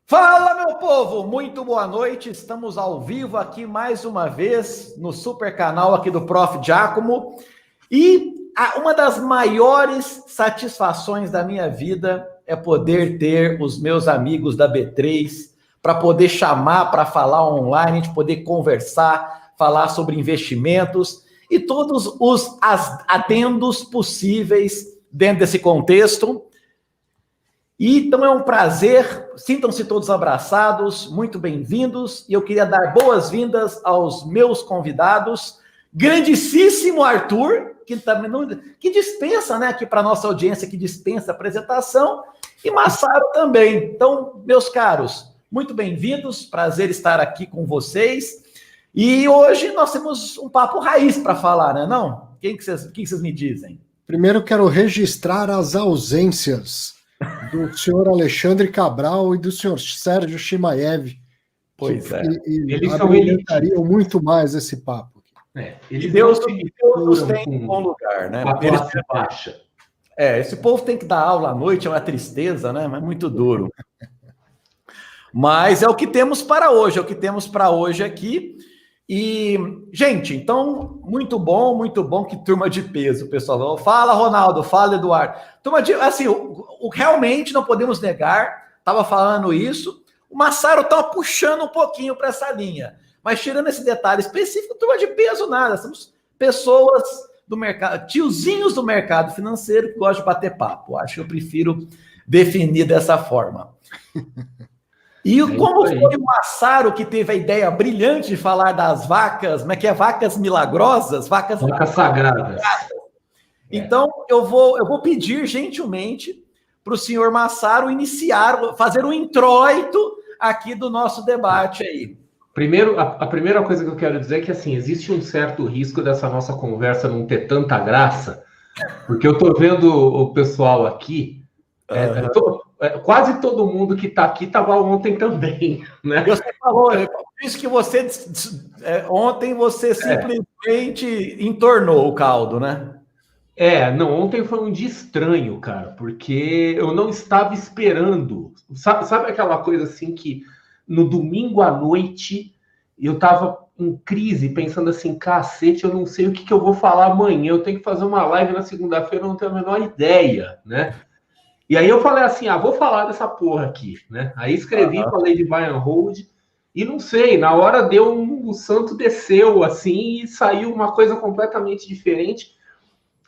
Fala, meu povo! Muito boa noite. Estamos ao vivo aqui mais uma vez no super canal aqui do Prof. Giacomo. E uma das maiores satisfações da minha vida é poder ter os meus amigos da B3 para poder chamar para falar online, a gente poder conversar, falar sobre investimentos e todos os adendos possíveis dentro desse contexto. E então é um prazer, sintam-se todos abraçados, muito bem-vindos, e eu queria dar boas-vindas aos meus convidados, grandíssimo Arthur, que dispensa, né, aqui para a nossa audiência, que dispensa a apresentação, e Massaro também. Então, meus caros, muito bem-vindos, prazer estar aqui com vocês, e hoje nós temos um papo raiz para falar, né, não? O que vocês me dizem? Primeiro quero registrar as ausências do senhor Alexandre Cabral e do senhor Sérgio Shimaev. Pois é. Eles abrilhantariam muito mais esse papo. E Deus os tem em bom lugar, né? Baixa. Esse povo tem que dar aula à noite, é uma tristeza, né? Mas muito duro. Mas é o que temos para hoje, aqui. E, gente, então, muito bom, que turma de peso, pessoal. Fala, Ronaldo, fala, Eduardo. Turma de, assim, realmente não podemos negar, estava falando isso, o Massaro estava puxando um pouquinho para essa linha, mas tirando esse detalhe específico, turma de peso nada, somos pessoas do mercado, tiozinhos do mercado financeiro que gostam de bater papo. Acho que eu prefiro definir dessa forma. E como foi o Massaro que teve a ideia brilhante de falar das vacas, como é que é? Vacas milagrosas? Vacas sagradas. Então, eu vou pedir gentilmente para o senhor Massaro fazer um introito aqui do nosso debate aí. Primeiro, a primeira coisa que eu quero dizer é que, assim, existe um certo risco dessa nossa conversa não ter tanta graça, porque eu estou vendo o pessoal aqui, quase todo mundo que está aqui estava ontem também, né? Você falou, isso que você ontem você simplesmente entornou o caldo, né? Não, ontem foi um dia estranho, cara, porque eu não estava esperando. Sabe aquela coisa assim que no domingo à noite eu estava em crise, pensando assim, cacete, eu não sei o que eu vou falar amanhã, eu tenho que fazer uma live na segunda-feira, eu não tenho a menor ideia, né? E aí eu falei assim, vou falar dessa porra aqui, né? Aí escrevi, falei de buy and hold, e não sei, na hora o santo desceu, assim, e saiu uma coisa completamente diferente,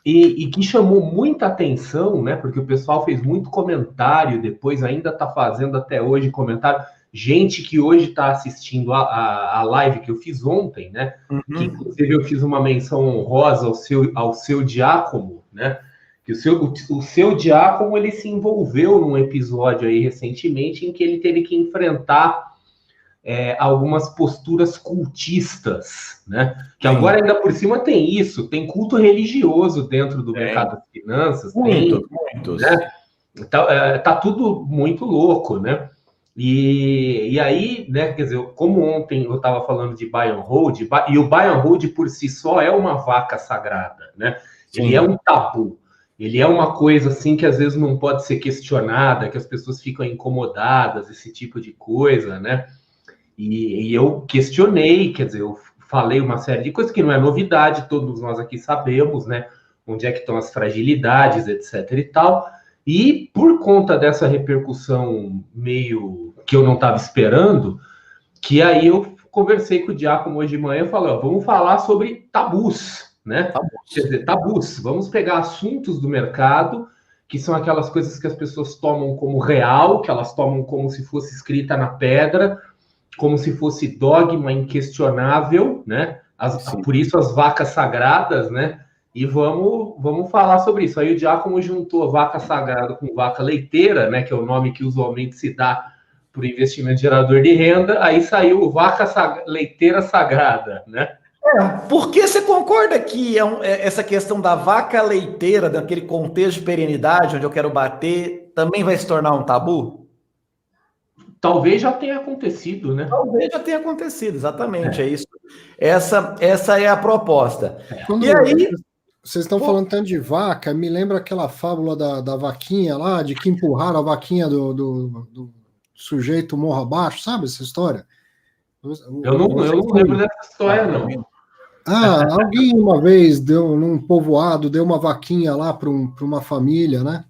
e que chamou muita atenção, né? Porque o pessoal fez muito comentário, depois ainda está fazendo até hoje comentário, gente que hoje está assistindo a live que eu fiz ontem, né? Uhum. Que inclusive eu fiz uma menção honrosa ao seu Giacomo, né? Que o seu Giacomo, ele se envolveu num episódio aí recentemente em que ele teve que enfrentar algumas posturas cultistas, né? Que agora ainda por cima tem isso, tem culto religioso dentro do mercado de finanças. Muitos. Né? Tá tudo muito louco, né? E aí, né, quer dizer, como ontem eu estava falando de buy and hold, e o buy and hold por si só é uma vaca sagrada, né? Sim. Ele é um tabu. Ele é uma coisa assim que às vezes não pode ser questionada, que as pessoas ficam incomodadas, esse tipo de coisa, né? E eu questionei, quer dizer, eu falei uma série de coisas que não é novidade, todos nós aqui sabemos, né? Onde é que estão as fragilidades, etc e tal. E por conta dessa repercussão meio que eu não estava esperando, que aí eu conversei com o Giacomo hoje de manhã e falei, vamos falar sobre tabus, né? Quer dizer, tabus. Vamos pegar assuntos do mercado, que são aquelas coisas que as pessoas tomam como real, que elas tomam como se fosse escrita na pedra, como se fosse dogma inquestionável, né? Por isso as vacas sagradas, né? E vamos falar sobre isso. Aí o Giacomo juntou vaca sagrada com vaca leiteira, né? Que é o nome que usualmente se dá para o investimento gerador de renda. Aí saiu vaca leiteira sagrada, né? Por que você concorda que essa questão da vaca leiteira, daquele contexto de perenidade, onde eu quero bater, também vai se tornar um tabu? Talvez já tenha acontecido, né? Talvez já tenha acontecido, exatamente, é isso. Essa é a proposta. E aí... Vocês estão falando tanto de vaca, me lembra aquela fábula da vaquinha lá, de que empurraram a vaquinha do sujeito morro abaixo, sabe essa história? Eu não lembro dessa história, não. Alguém uma vez num povoado, deu uma vaquinha lá para uma família, né?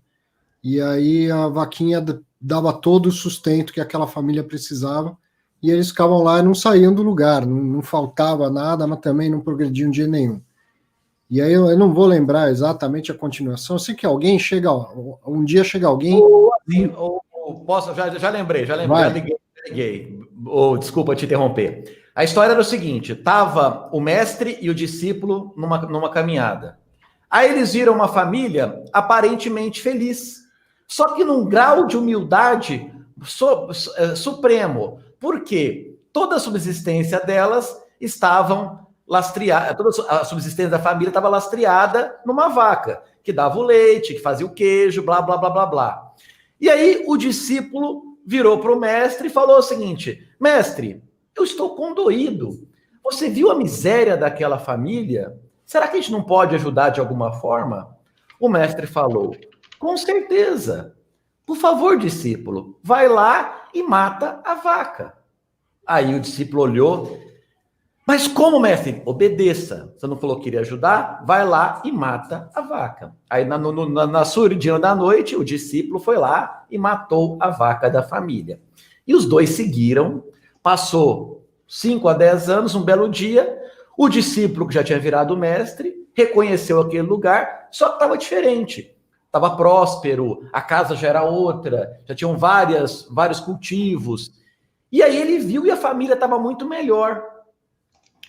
E aí a vaquinha dava todo o sustento que aquela família precisava, e eles ficavam lá e não saíam do lugar, não faltava nada, mas também não progrediam de jeito nenhum. E aí eu não vou lembrar exatamente a continuação, eu sei que um dia chega alguém... Posso? Já lembrei, já liguei. Desculpa te interromper. A história era o seguinte, estava o mestre e o discípulo numa caminhada. Aí eles viram uma família aparentemente feliz, só que num grau de humildade supremo. Por quê? Toda a subsistência delas estavam lastreada, toda a subsistência da família estava lastreada numa vaca, que dava o leite, que fazia o queijo, blá, blá, blá, blá, blá. E aí o discípulo virou para o mestre e falou o seguinte, mestre, eu estou condoído. Você viu a miséria daquela família? Será que a gente não pode ajudar de alguma forma? O mestre falou, com certeza. Por favor, discípulo, vai lá e mata a vaca. Aí o discípulo olhou, mas como, mestre? Obedeça. Você não falou que iria ajudar? Vai lá e mata a vaca. Aí na surdina da noite, o discípulo foi lá e matou a vaca da família. E os dois seguiram, passou 5 a 10 anos, um belo dia, o discípulo que já tinha virado mestre, reconheceu aquele lugar, só que estava diferente. Estava próspero, a casa já era outra, já tinham vários cultivos. E aí ele viu e a família estava muito melhor.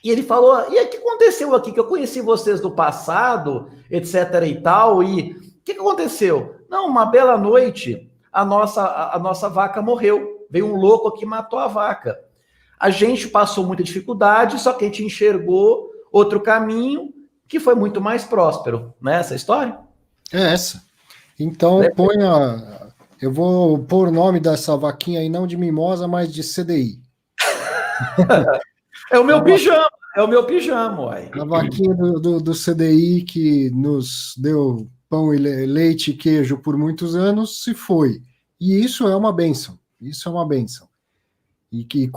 E ele falou, e aí o que aconteceu aqui? Que eu conheci vocês do passado, etc e tal, e o que aconteceu? Não, uma bela noite, a nossa vaca morreu. Veio um louco aqui e matou a vaca. A gente passou muita dificuldade, só que a gente enxergou outro caminho que foi muito mais próspero. Não é essa a história? É essa. Então, eu vou pôr o nome dessa vaquinha aí, não de mimosa, mas de CDI. É o meu pijama, uai. A vaquinha do CDI que nos deu pão e leite e queijo por muitos anos se foi. E isso é uma bênção. Isso é uma bênção. E que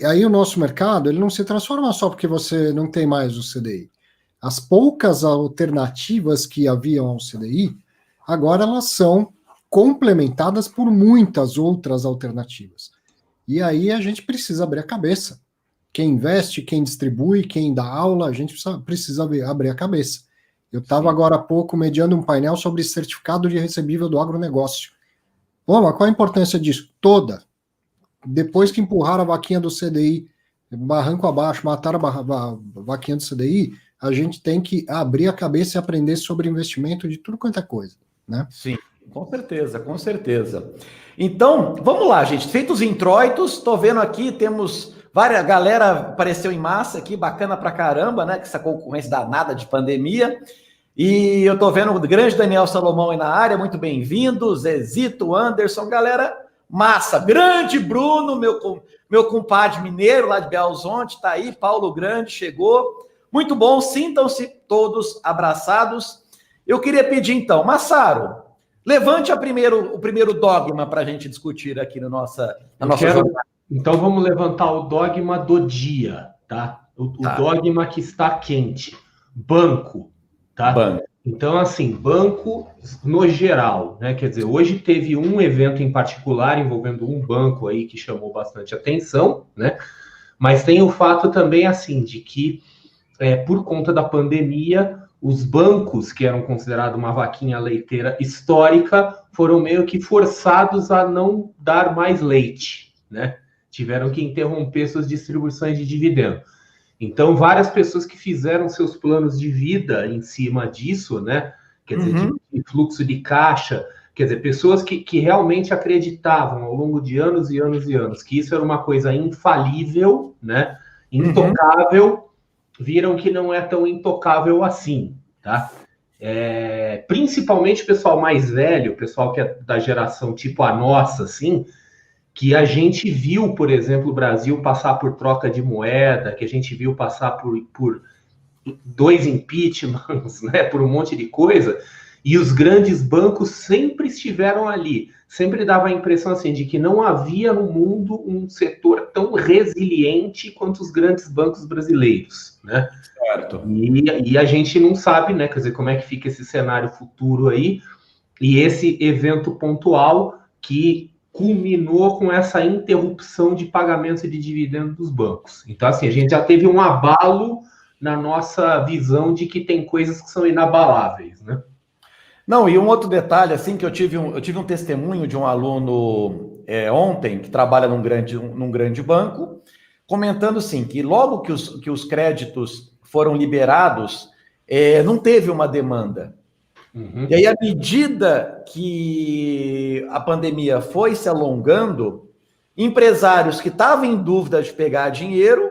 aí o nosso mercado, ele não se transforma só porque você não tem mais o CDI. As poucas alternativas que haviam ao CDI, agora elas são complementadas por muitas outras alternativas. E aí a gente precisa abrir a cabeça. Quem investe, quem distribui, quem dá aula, a gente precisa abrir a cabeça. Eu estava agora há pouco mediando um painel sobre certificado de recebível do agronegócio. Pô, mas qual a importância disso? Toda. Depois que empurraram a vaquinha do CDI, barranco abaixo, mataram a vaquinha do CDI, a gente tem que abrir a cabeça e aprender sobre investimento de tudo quanto é coisa, né? Sim, com certeza, com certeza. Então, vamos lá, gente. Feitos os introitos, tô vendo aqui, temos várias... Galera apareceu em massa aqui, bacana pra caramba, né? Que essa concorrência danada de pandemia. E eu tô vendo o grande Daniel Salomão aí na área, muito bem-vindo. Zezito, Anderson, galera... Massa, grande Bruno, meu compadre mineiro lá de Belo Horizonte, tá aí, Paulo Grande chegou, muito bom, sintam-se todos abraçados. Eu queria pedir então, Massaro, levante o primeiro dogma para a gente discutir aqui na nossa jornada. Então vamos levantar o dogma do dia, tá? O dogma que está quente, banco, tá? Banco. Então, assim, banco no geral, né? Quer dizer, hoje teve um evento em particular envolvendo um banco aí que chamou bastante atenção, né? Mas tem o fato também, assim, de que por conta da pandemia, os bancos, que eram considerados uma vaquinha leiteira histórica, foram meio que forçados a não dar mais leite, né? Tiveram que interromper suas distribuições de dividendo. Então, várias pessoas que fizeram seus planos de vida em cima disso, né? Quer dizer, de fluxo de caixa, quer dizer, pessoas que realmente acreditavam ao longo de anos e anos e anos que isso era uma coisa infalível, né? Intocável, viram que não é tão intocável assim, tá? Principalmente o pessoal mais velho, o pessoal que é da geração tipo a nossa, assim, que a gente viu, por exemplo, o Brasil passar por troca de moeda, que a gente viu passar por 2 impeachments, né, por um monte de coisa, E os grandes bancos sempre estiveram ali. Sempre dava a impressão assim, de que não havia no mundo um setor tão resiliente quanto os grandes bancos brasileiros, né? Certo. E a gente não sabe, né? Quer dizer, como é que fica esse cenário futuro aí. E esse evento pontual que culminou com essa interrupção de pagamento de dividendos dos bancos. Então, assim, a gente já teve um abalo na nossa visão de que tem coisas que são inabaláveis, né? Não, e um outro detalhe, assim, que eu tive um testemunho de um aluno ontem, que trabalha num grande banco, comentando, assim, que logo que os créditos foram liberados, não teve uma demanda. Uhum. E aí, à medida que a pandemia foi se alongando, empresários que estavam em dúvida de pegar dinheiro,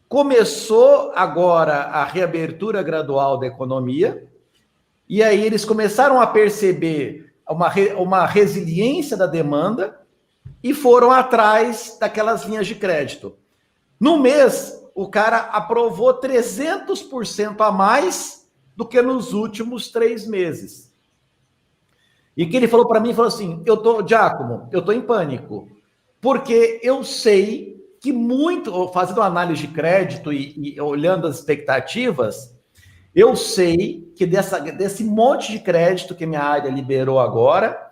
começou agora a reabertura gradual da economia, e aí eles começaram a perceber uma resiliência da demanda e foram atrás daquelas linhas de crédito. No mês, o cara aprovou 300% a mais do que nos últimos 3 meses. E que ele falou para mim, falou assim, Giacomo, eu estou em pânico, porque eu sei que fazendo análise de crédito e olhando as expectativas, eu sei que desse monte de crédito que minha área liberou agora,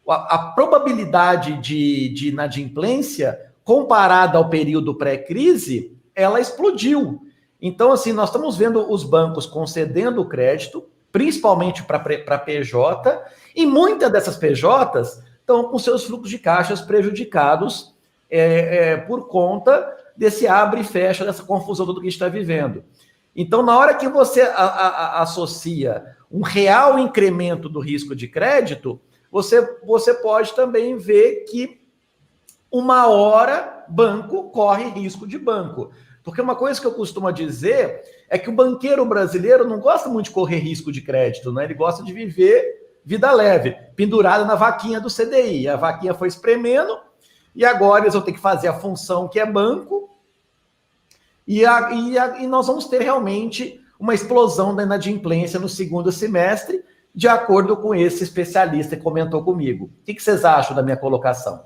a probabilidade de inadimplência, comparada ao período pré-crise, ela explodiu. Então, assim, nós estamos vendo os bancos concedendo crédito, principalmente para PJ, e muitas dessas PJs estão com seus fluxos de caixas prejudicados por conta desse abre e fecha, dessa confusão toda que a gente está vivendo. Então, na hora que você associa um real incremento do risco de crédito, você pode também ver que uma hora banco corre risco de banco. Porque uma coisa que eu costumo dizer é que o banqueiro brasileiro não gosta muito de correr risco de crédito, né? Ele gosta de viver vida leve, pendurado na vaquinha do CDI. A vaquinha foi espremendo e agora eles vão ter que fazer a função que é banco, e nós vamos ter realmente uma explosão da inadimplência no segundo semestre, de acordo com esse especialista que comentou comigo. O que vocês acham da minha colocação?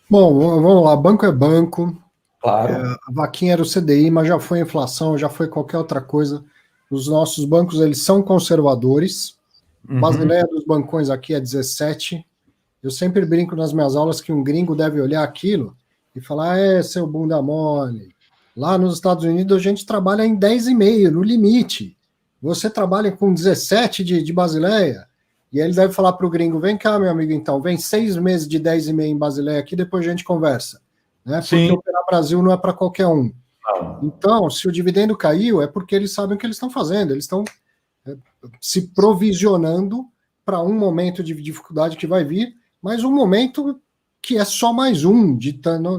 Bom, vamos lá. Banco é banco. Claro. A vaquinha era o CDI, mas já foi inflação, já foi qualquer outra coisa. Os nossos bancos, eles são conservadores. A Basileia dos bancões aqui é 17. Eu sempre brinco nas minhas aulas que um gringo deve olhar aquilo e falar, seu bunda mole. Lá nos Estados Unidos a gente trabalha em 10,5, no limite. Você trabalha com 17 de Basileia. E aí ele deve falar para o gringo, vem cá, meu amigo, então, vem 6 meses de 10,5 em Basileia aqui, depois a gente conversa. Né? Porque operar Brasil não é para qualquer um. Não. Então, se o dividendo caiu, é porque eles sabem o que eles estão fazendo. Eles estão se provisionando para um momento de dificuldade que vai vir, mas um momento que é só mais um.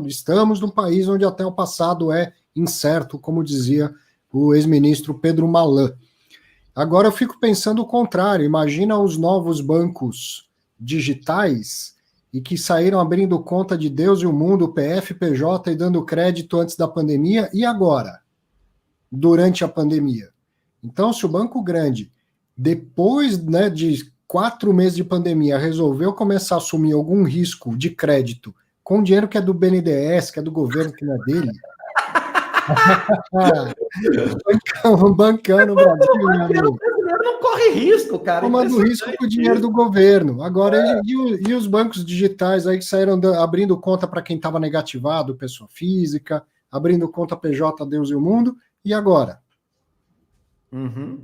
Estamos num país onde até o passado é incerto, como dizia o ex-ministro Pedro Malan. Agora eu fico pensando o contrário. Imagina os novos bancos digitais e que saíram abrindo conta de Deus e o mundo, PF, PJ, e dando crédito antes da pandemia, e agora? Durante a pandemia. Então, se o banco grande, depois de 4 meses de pandemia, resolveu começar a assumir algum risco de crédito com dinheiro que é do BNDES, que é do governo, que não é dele, bancão no Brasil. O brasileiro não corre risco, cara. Tomando risco com o dinheiro do governo. Agora, e os bancos digitais aí que saíram abrindo conta para quem estava negativado, pessoa física, abrindo conta PJ, Deus e o mundo, e agora?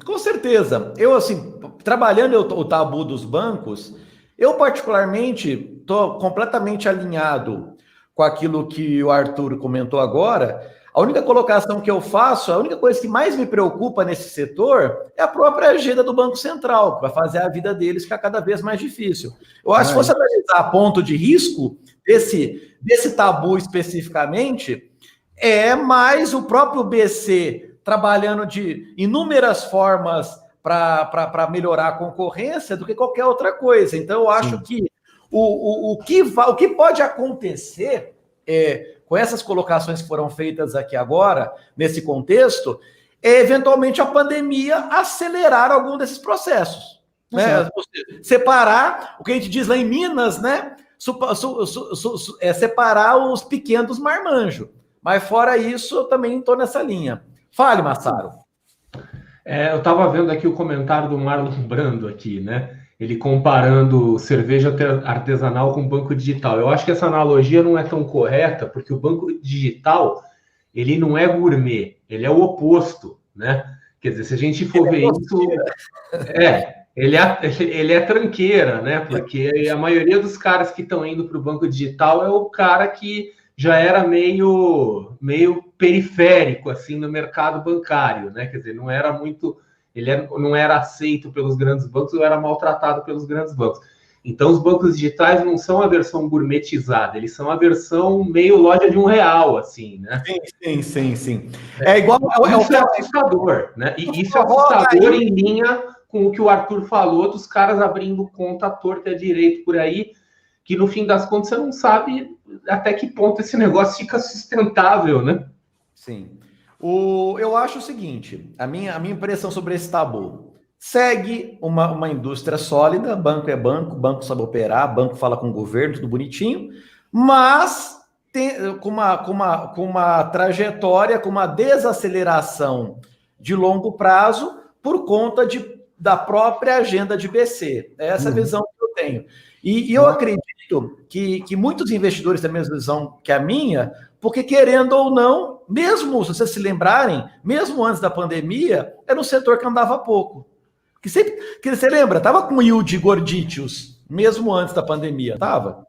Com certeza. Eu, assim, trabalhando o tabu dos bancos, eu particularmente estou completamente alinhado com aquilo que o Arthur comentou agora. A única colocação que eu faço, a única coisa que mais me preocupa nesse setor é a própria agenda do Banco Central, que vai fazer a vida deles ficar cada vez mais difícil. Eu acho que se fosse analisar a ponto de risco desse tabu especificamente, é mais o próprio BC trabalhando de inúmeras formas para melhorar a concorrência do que qualquer outra coisa. Então, eu acho que o que pode acontecer com essas colocações que foram feitas aqui agora, nesse contexto, é eventualmente a pandemia acelerar algum desses processos. né? Separar, o que a gente diz lá em Minas, né? Separar os pequenos dos marmanjos. Mas fora isso, eu também estou nessa linha. Fale, Massaro. Eu estava vendo aqui o comentário do Marlon Brando aqui, né? Ele comparando cerveja artesanal com banco digital. Eu acho que essa analogia não é tão correta, porque o banco digital, ele não é gourmet, ele é o oposto, né? Quer dizer, se a gente for ver isso, ele é tranqueira, né? Porque a maioria dos caras que estão indo para o banco digital é o cara que já era meio periférico assim no mercado bancário, né? Quer dizer, não era muito, não era aceito pelos grandes bancos ou era maltratado pelos grandes bancos. Então, os bancos digitais não são a versão gourmetizada, eles são a versão meio loja de R$1, assim, né? Sim. É igual... Isso é assustador, né? E isso é assustador em linha com o que o Arthur falou, dos caras abrindo conta à torta e à direito por aí, que no fim das contas você não sabe até que ponto esse negócio fica sustentável, né? Sim. Eu acho o seguinte, a minha impressão sobre esse tabu, segue uma indústria sólida, banco é banco, banco sabe operar, banco fala com o governo, tudo bonitinho, mas com uma trajetória, com uma desaceleração de longo prazo por conta da própria agenda de BC. É essa visão que eu tenho. E eu acredito que muitos investidores têm a mesma visão que a minha, porque querendo ou não, mesmo, se vocês se lembrarem, mesmo antes da pandemia, era um setor que andava pouco. Que você lembra, estava com yield gordítios, mesmo antes da pandemia, estava?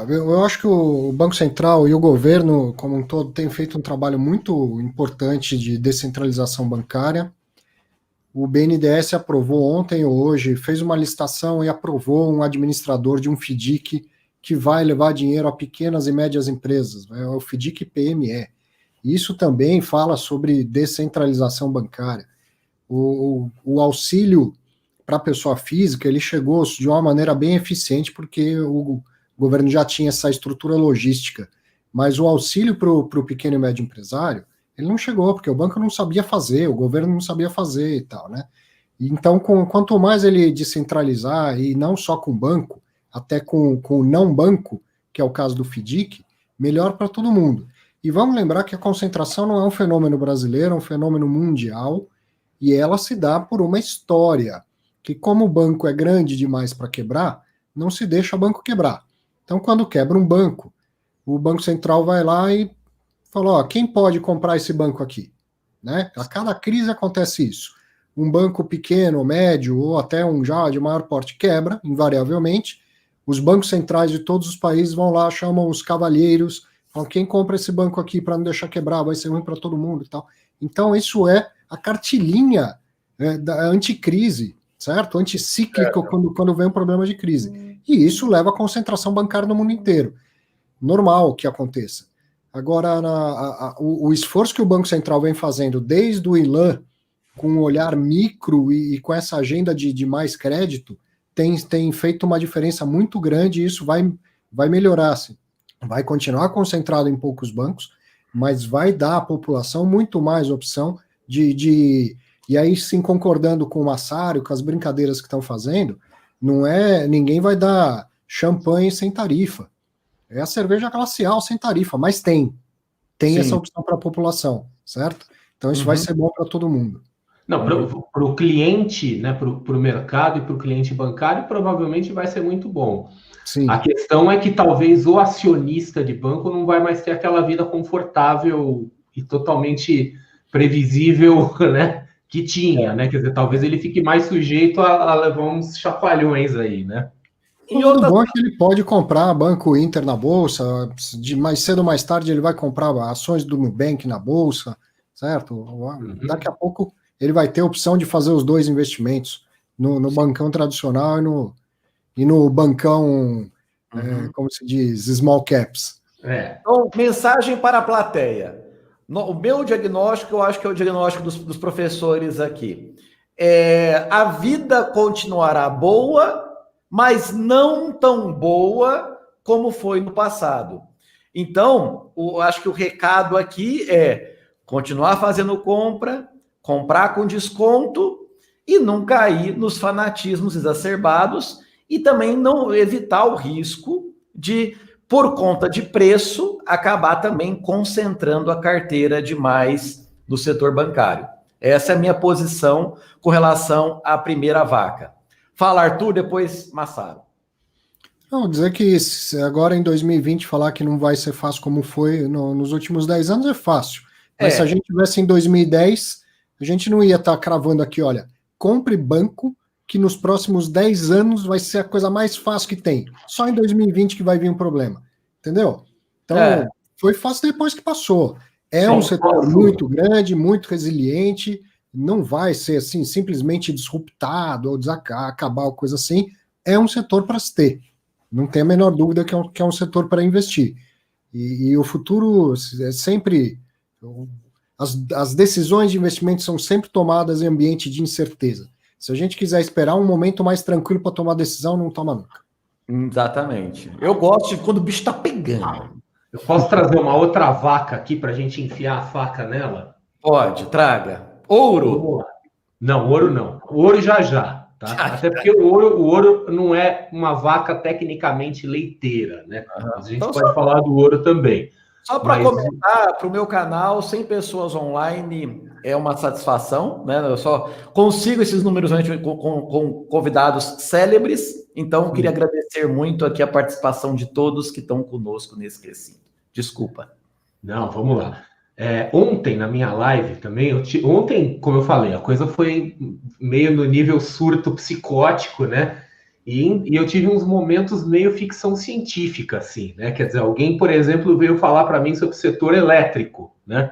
Eu acho que o Banco Central e o governo, como um todo, têm feito um trabalho muito importante de descentralização bancária. O BNDES aprovou ontem ou hoje, fez uma licitação e aprovou um administrador de um FDIC que vai levar dinheiro a pequenas e médias empresas, é o FDIC PME. Isso também fala sobre descentralização bancária. O auxílio para a pessoa física, ele chegou de uma maneira bem eficiente, porque o governo já tinha essa estrutura logística, mas o auxílio para o pequeno e médio empresário, ele não chegou, porque o banco não sabia fazer, o governo não sabia fazer e tal, né? Então, quanto mais ele descentralizar, e não só com o banco, até com o não banco, que é o caso do FDIC, melhor para todo mundo. E vamos lembrar que a concentração não é um fenômeno brasileiro, é um fenômeno mundial, e ela se dá por uma história, que como o banco é grande demais para quebrar, não se deixa o banco quebrar. Então, quando quebra um banco, o Banco Central vai lá e fala, quem pode comprar esse banco aqui? Né? A cada crise acontece isso. Um banco pequeno, médio, ou até um já de maior porte quebra, invariavelmente. Os bancos centrais de todos os países vão lá, chamam os cavalheiros, falam, quem compra esse banco aqui para não deixar quebrar, vai ser ruim para todo mundo e tal. Então, isso é a cartilhinha da anticrise, certo? Anticíclico, quando vem um problema de crise. E isso leva à concentração bancária no mundo inteiro. Normal que aconteça. Agora, o esforço que o Banco Central vem fazendo desde o ILAN, com um olhar micro e com essa agenda de mais crédito, tem feito uma diferença muito grande, e isso vai melhorar. Assim. Vai continuar concentrado em poucos bancos, mas vai dar à população muito mais opção e aí sim, concordando com o Massaro, com as brincadeiras que estão fazendo, ninguém vai dar champanhe sem tarifa. É a cerveja glacial sem tarifa, mas tem essa opção para a população, certo? Então isso vai ser bom para todo mundo. Não, para o cliente, né, para o mercado e para o cliente bancário, provavelmente vai ser muito bom. Sim. A questão é que talvez o acionista de banco não vai mais ter aquela vida confortável e totalmente previsível, né, que tinha, né? Quer dizer, talvez ele fique mais sujeito a levar uns chacoalhões aí, né? O lado bom é que ele pode comprar Banco Inter na Bolsa, mais cedo ou mais tarde ele vai comprar ações do Nubank na Bolsa, certo? Daqui a pouco ele vai ter a opção de fazer os dois investimentos, no bancão tradicional e no bancão, como se diz, small caps. Então, mensagem para a plateia. O meu diagnóstico, eu acho que é o diagnóstico dos professores aqui. A vida continuará boa, mas não tão boa como foi no passado. Então, acho que o recado aqui é continuar fazendo comprar com desconto e não cair nos fanatismos exacerbados e também não evitar o risco de, por conta de preço, acabar também concentrando a carteira demais no setor bancário. Essa é a minha posição com relação à primeira vaca. Fala, Arthur, depois Massaro. Não, dizer que agora em 2020 falar que não vai ser fácil como foi nos últimos 10 anos é fácil. Mas se a gente tivesse em 2010, a gente não ia estar cravando aqui, olha, compre banco que nos próximos 10 anos vai ser a coisa mais fácil que tem. Só em 2020 que vai vir um problema. Entendeu? Então, foi fácil depois que passou. É um setor muito grande, muito resiliente, não vai ser assim simplesmente disruptado ou acabar ou coisa assim. É um setor para se ter. Não tem a menor dúvida que é um setor para investir. E o futuro é sempre... As decisões de investimento são sempre tomadas em ambiente de incerteza. Se a gente quiser esperar um momento mais tranquilo para tomar decisão, não toma nunca. Exatamente. Eu gosto de quando o bicho está pegando. Eu posso trazer uma outra vaca aqui para a gente enfiar a faca nela? Pode, traga. Ouro. Não, ouro não. Ouro já. Tá? Até porque o ouro não é uma vaca tecnicamente leiteira, né? Mas a gente então, pode falar do ouro também. Só para comentar, para o meu canal, 100 pessoas online é uma satisfação, né? Eu só consigo esses números com convidados célebres, então queria agradecer muito aqui a participação de todos que estão conosco nesse recinto. Desculpa. Não, vamos lá. Ontem, na minha live também, ontem, como eu falei, a coisa foi meio no nível surto psicótico, né? E eu tive uns momentos meio ficção científica, assim, né? Quer dizer, alguém, por exemplo, veio falar para mim sobre o setor elétrico, né?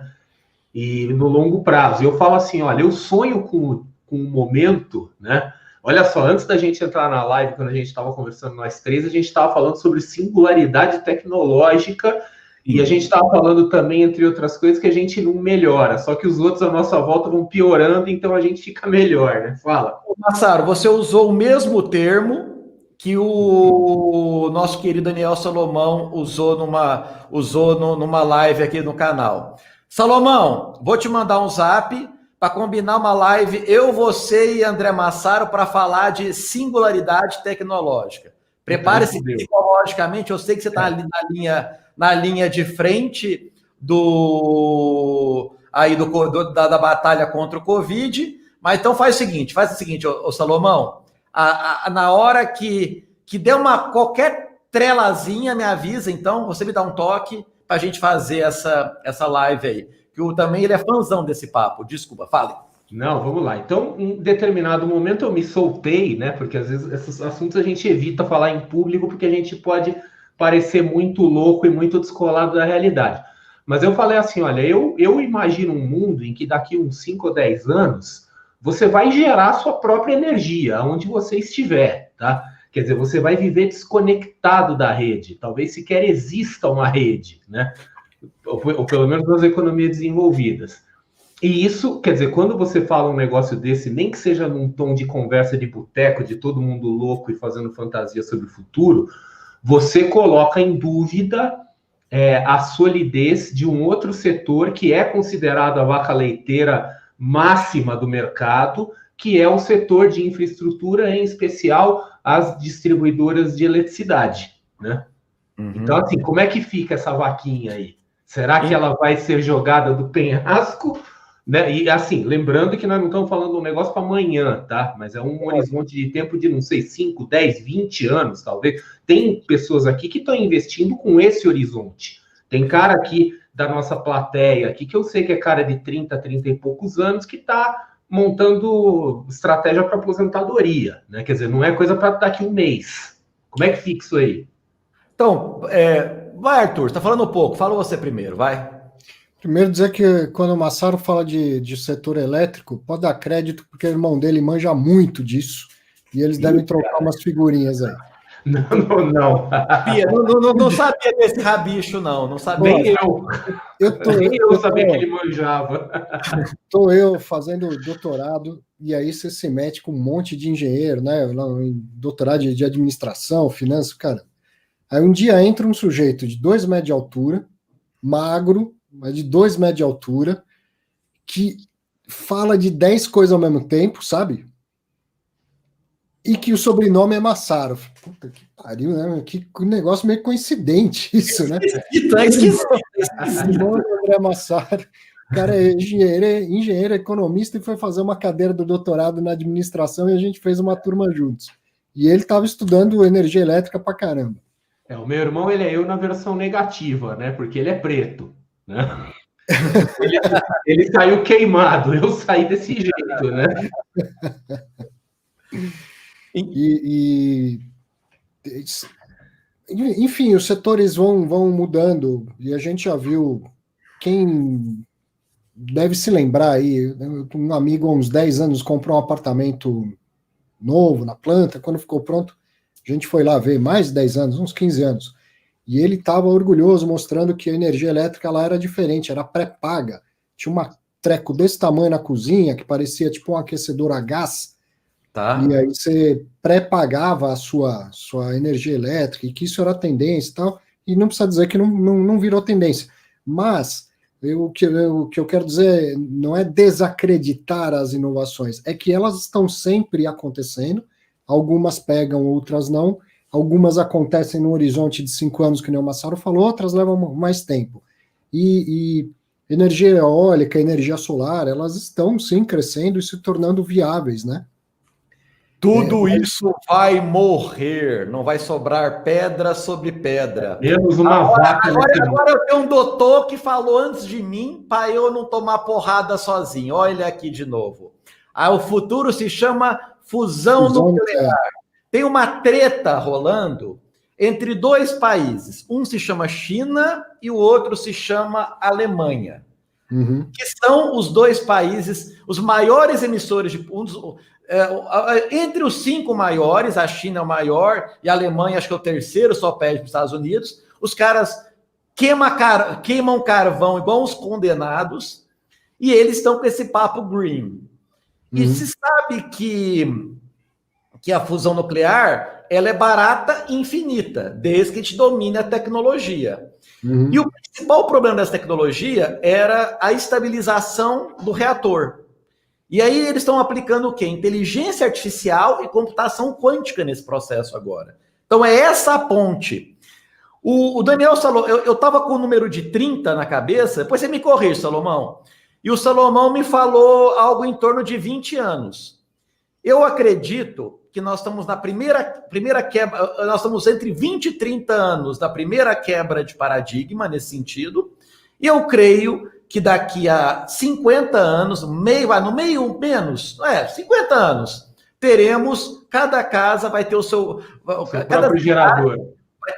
E no longo prazo. E eu falo assim, olha, eu sonho com um momento, né? Olha só, antes da gente entrar na live, quando a gente estava conversando nós três, a gente estava falando sobre singularidade tecnológica. E a gente estava falando também, entre outras coisas, que a gente não melhora, só que os outros à nossa volta vão piorando, então a gente fica melhor, né? Fala. Massaro, você usou o mesmo termo que o nosso querido Daniel Salomão usou numa live aqui no canal. Salomão, vou te mandar um zap para combinar uma live, eu, você e André Massaro, para falar de singularidade tecnológica. Prepare-se psicologicamente, eu sei que você está ali na linha de frente da batalha contra o Covid, mas então faz o seguinte, ô Salomão, na hora que der qualquer trelazinha, me avisa, então, você me dá um toque para a gente fazer essa live aí, que também ele é fãzão desse papo, desculpa, fale. Não, vamos lá. Então, em determinado momento eu me soltei, né? Porque às vezes esses assuntos a gente evita falar em público porque a gente pode parecer muito louco e muito descolado da realidade. Mas eu falei assim, olha, eu imagino um mundo em que daqui uns 5 ou 10 anos você vai gerar sua própria energia, onde você estiver, tá? Quer dizer, você vai viver desconectado da rede. Talvez sequer exista uma rede, né? Ou pelo menos nas economias desenvolvidas. E isso, quer dizer, quando você fala um negócio desse, nem que seja num tom de conversa de boteco, de todo mundo louco e fazendo fantasia sobre o futuro, você coloca em dúvida a solidez de um outro setor que é considerado a vaca leiteira máxima do mercado, que é o setor de infraestrutura, em especial as distribuidoras de eletricidade, né? Uhum. Então, assim, como é que fica essa vaquinha aí? Será que ela vai ser jogada do penhasco? Né? E assim, lembrando que nós não estamos falando de um negócio para amanhã, tá? Mas é um horizonte de tempo de, não sei, 5, 10, 20 anos, talvez. Tem pessoas aqui que estão investindo com esse horizonte. Tem cara aqui da nossa plateia aqui, que eu sei que é cara de 30 e poucos anos, que está montando estratégia para aposentadoria, né? Quer dizer, não é coisa para daqui um mês. Como é que fica isso aí? Então, vai, Arthur, você está falando pouco. Fala você primeiro, vai. Primeiro dizer que quando o Massaro fala de setor elétrico, pode dar crédito, porque o irmão dele manja muito disso, e eles devem trocar umas figurinhas aí. Não. Não sabia desse rabicho, não sabia. Nem eu sabia que ele manjava. Estou eu fazendo doutorado, e aí você se mete com um monte de engenheiro, né? Doutorado de administração, finanças, cara. Aí um dia entra um sujeito de 2 metros de altura, magro, mas de 2 metros de altura, que fala de 10 coisas ao mesmo tempo, sabe? E que o sobrenome é Massaro. Puta que pariu, né? Que negócio meio coincidente isso, né? Esquisito. Irmão do André Massaro. O cara é engenheiro, economista e foi fazer uma cadeira do doutorado na administração e a gente fez uma turma juntos. E ele estava estudando energia elétrica pra caramba. O meu irmão, ele é eu na versão negativa, né? Porque ele é preto, né? Ele saiu queimado, eu saí desse jeito, né? Enfim, os setores vão mudando e a gente já viu. Quem deve se lembrar aí, um amigo há uns 10 anos comprou um apartamento novo na planta, quando ficou pronto, a gente foi lá ver, mais de 10 anos, uns 15 anos, e ele estava orgulhoso, mostrando que a energia elétrica lá era diferente, era pré-paga, tinha um treco desse tamanho na cozinha, que parecia tipo um aquecedor a gás, e aí você pré-pagava a sua energia elétrica, e que isso era tendência e tal, e não precisa dizer que não virou tendência, mas o que eu quero dizer não é desacreditar as inovações, é que elas estão sempre acontecendo, algumas pegam, outras não, algumas acontecem no horizonte de 5 anos, que nem o Massaro falou, outras levam mais tempo. E energia eólica, energia solar, elas estão sim crescendo e se tornando viáveis, né? Tudo isso vai morrer, não vai sobrar pedra sobre pedra. Menos uma vaca. Agora eu tenho um doutor que falou antes de mim para eu não tomar porrada sozinho. Olha ele aqui de novo. O futuro se chama fusão nuclear. Tem uma treta rolando entre dois países. Um se chama China e o outro se chama Alemanha. Uhum. Que são os dois países, os maiores emissores de... entre os 5 maiores, a China é o maior e a Alemanha acho que é o terceiro, só perde para os Estados Unidos. Os caras queimam carvão igual uns condenados e eles estão com esse papo green. E se sabe que a fusão nuclear ela é barata e infinita, desde que a gente domine a tecnologia. E o principal problema dessa tecnologia era a estabilização do reator. E aí eles estão aplicando o quê? Inteligência artificial e computação quântica nesse processo agora. Então é essa a ponte. O Daniel Salomão, eu estava com o número de 30 na cabeça, depois você me corrige, Salomão. E o Salomão me falou algo em torno de 20 anos. Eu acredito que nós estamos na primeira quebra, nós estamos entre 20 e 30 anos da primeira quebra de paradigma nesse sentido, e eu creio que daqui a 50 anos, no meio menos, 50 anos, teremos, cada casa vai ter o seu próprio gerador.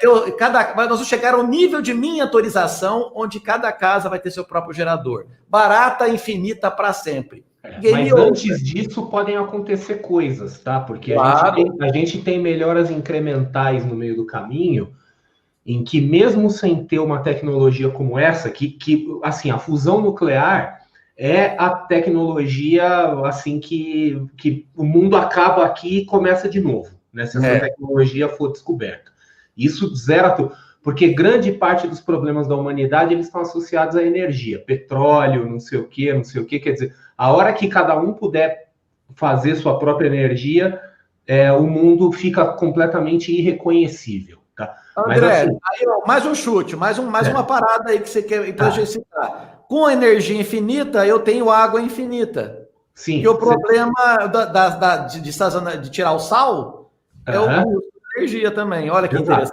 Nós vamos chegar ao nível de miniaturização, onde cada casa vai ter seu próprio gerador. Barata, infinita para sempre. Mas antes disso podem acontecer coisas, tá? Porque a gente tem melhoras incrementais no meio do caminho, em que mesmo sem ter uma tecnologia como essa, que assim, a fusão nuclear é a tecnologia assim que o mundo acaba aqui e começa de novo, né? Se essa tecnologia for descoberta. Isso zera tudo. Porque grande parte dos problemas da humanidade eles estão associados à energia, petróleo, não sei o quê, quer dizer, a hora que cada um puder fazer sua própria energia, o mundo fica completamente irreconhecível, tá? André, mas, assim, aí, mais um chute, mais uma parada aí que você quer citar. Com energia infinita, eu tenho água infinita. Sim. E o problema de tirar o sal é o custo da energia também. Olha que interessante.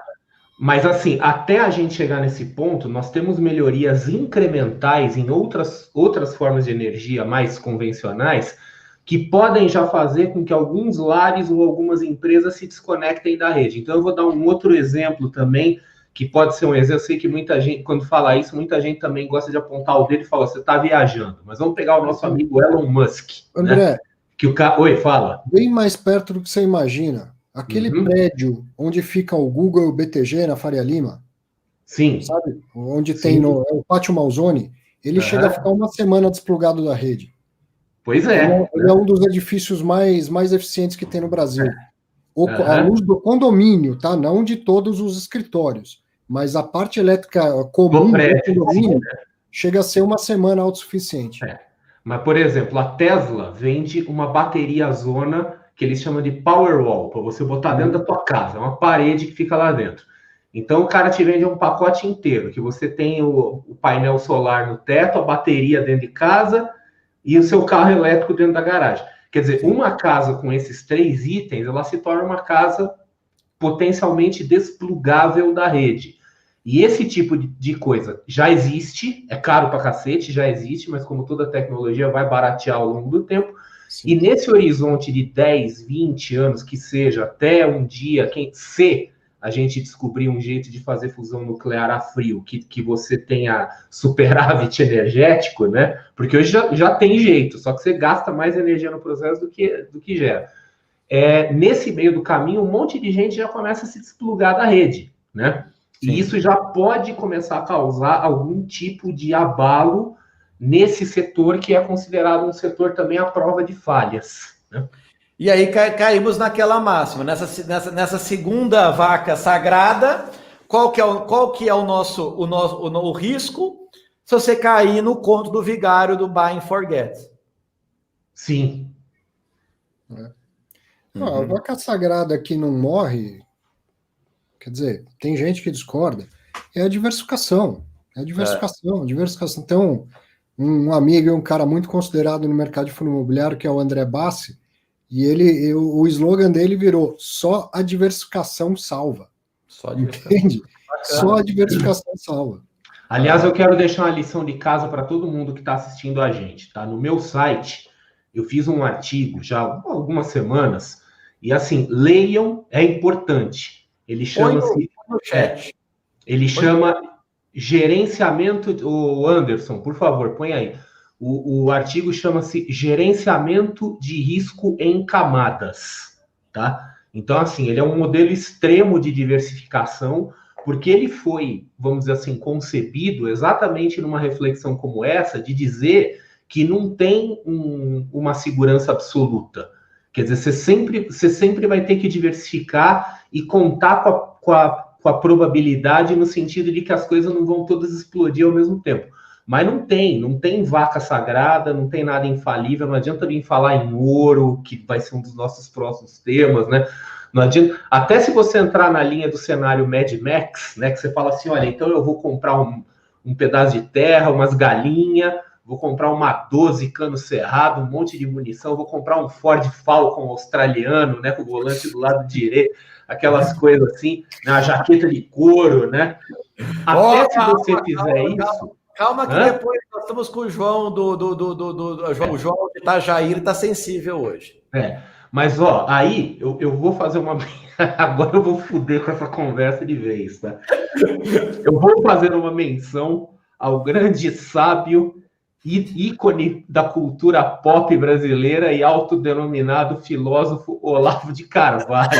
Mas, assim, até a gente chegar nesse ponto, nós temos melhorias incrementais em outras formas de energia mais convencionais que podem já fazer com que alguns lares ou algumas empresas se desconectem da rede. Então, eu vou dar um outro exemplo também, que pode ser um exemplo. Eu sei que muita gente, quando fala isso, muita gente também gosta de apontar o dedo e falar, você está viajando. Mas vamos pegar o nosso amigo Elon Musk. André, né? Oi, fala. Bem mais perto do que você imagina. Aquele prédio onde fica o Google e o BTG na Faria Lima, sim, sabe? Onde tem o Pátio Malzone, ele chega a ficar uma semana desplugado da rede. Pois é. Ele é um dos edifícios mais eficientes que tem no Brasil. A luz do condomínio, tá? Não de todos os escritórios, mas a parte elétrica comum do condomínio chega a ser uma semana autossuficiente. Mas, por exemplo, a Tesla vende uma bateria zona que eles chamam de Powerwall, para você botar dentro da tua casa, é uma parede que fica lá dentro. Então o cara te vende um pacote inteiro, que você tem o painel solar no teto, a bateria dentro de casa e o seu carro elétrico dentro da garagem. Quer dizer, uma casa com esses 3 itens, ela se torna uma casa potencialmente desplugável da rede. E esse tipo de coisa já existe, é caro pra cacete, já existe, mas como toda tecnologia vai baratear ao longo do tempo. Sim. E nesse horizonte de 10, 20 anos, que seja até um dia, se a gente descobrir um jeito de fazer fusão nuclear a frio, que você tenha superávit energético, né? Porque hoje já tem jeito, só que você gasta mais energia no processo do que gera. Nesse meio do caminho, um monte de gente já começa a se desplugar da rede, né? Sim. E isso já pode começar a causar algum tipo de abalo nesse setor que é considerado um setor também à prova de falhas, né? E aí caímos naquela máxima, nessa segunda vaca sagrada, qual que é o risco se você cair no conto do vigário do buy and forget? Sim. A vaca sagrada que não morre, quer dizer, tem gente que discorda, é a diversificação. Diversificação. Então, um amigo e um cara muito considerado no mercado de fundo imobiliário, que é o André Bassi, e o slogan dele virou: só a diversificação salva. Entende? Só a diversificação salva. Aliás, eu quero deixar uma lição de casa para todo mundo que está assistindo a gente, tá? No meu site, eu fiz um artigo já há algumas semanas, e assim, leiam, é importante. Ele chama-se... Ele chama gerenciamento... O Anderson, por favor, põe aí. O artigo chama-se Gerenciamento de Risco em Camadas, tá? Então, assim, ele é um modelo extremo de diversificação, porque ele foi, vamos dizer assim, concebido exatamente numa reflexão como essa, de dizer que não tem uma segurança absoluta. Quer dizer, você sempre vai ter que diversificar e contar com a probabilidade no sentido de que as coisas não vão todas explodir ao mesmo tempo. Mas não tem vaca sagrada, não tem nada infalível, não adianta vir falar em ouro, que vai ser um dos nossos próximos temas, né? Não adianta, até se você entrar na linha do cenário Mad Max, né, que você fala assim, olha, então eu vou comprar um pedaço de terra, umas galinhas, vou comprar uma 12 cano cerrado, um monte de munição, vou comprar um Ford Falcon australiano, né, com o volante do lado direito, aquelas coisas assim, né, a jaqueta de couro, né? Até se você fizer isso... Calma que depois nós estamos com o João o João de Itajaí, ele está sensível hoje. Mas ó, aí eu vou fazer uma... Agora eu vou foder com essa conversa de vez, tá? Eu vou fazer uma menção ao grande sábio, ícone da cultura pop brasileira e autodenominado filósofo Olavo de Carvalho.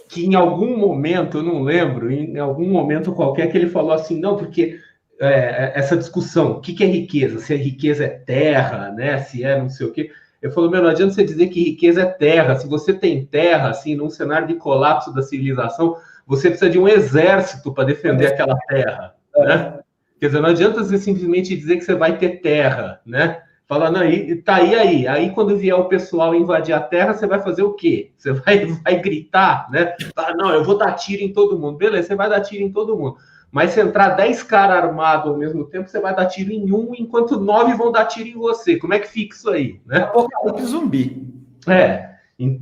Que em algum momento, eu não lembro, em algum momento qualquer, que ele falou assim, não, porque essa discussão, o que é riqueza? Se a riqueza é terra, né? Se é não sei o quê. Eu falo, não adianta você dizer que riqueza é terra. Se você tem terra, assim, num cenário de colapso da civilização, você precisa de um exército para defender aquela terra, né? Quer dizer, não adianta você simplesmente dizer que você vai ter terra, né? Fala, não, tá aí. Aí, quando vier o pessoal invadir a terra, você vai fazer o quê? Você vai gritar, né? Fala, não, eu vou dar tiro em todo mundo. Beleza, você vai dar tiro em todo mundo. Mas se entrar 10 caras armados ao mesmo tempo, você vai dar tiro em um, enquanto 9 vão dar tiro em você. Como é que fica isso aí, né? Apocalipse zumbi.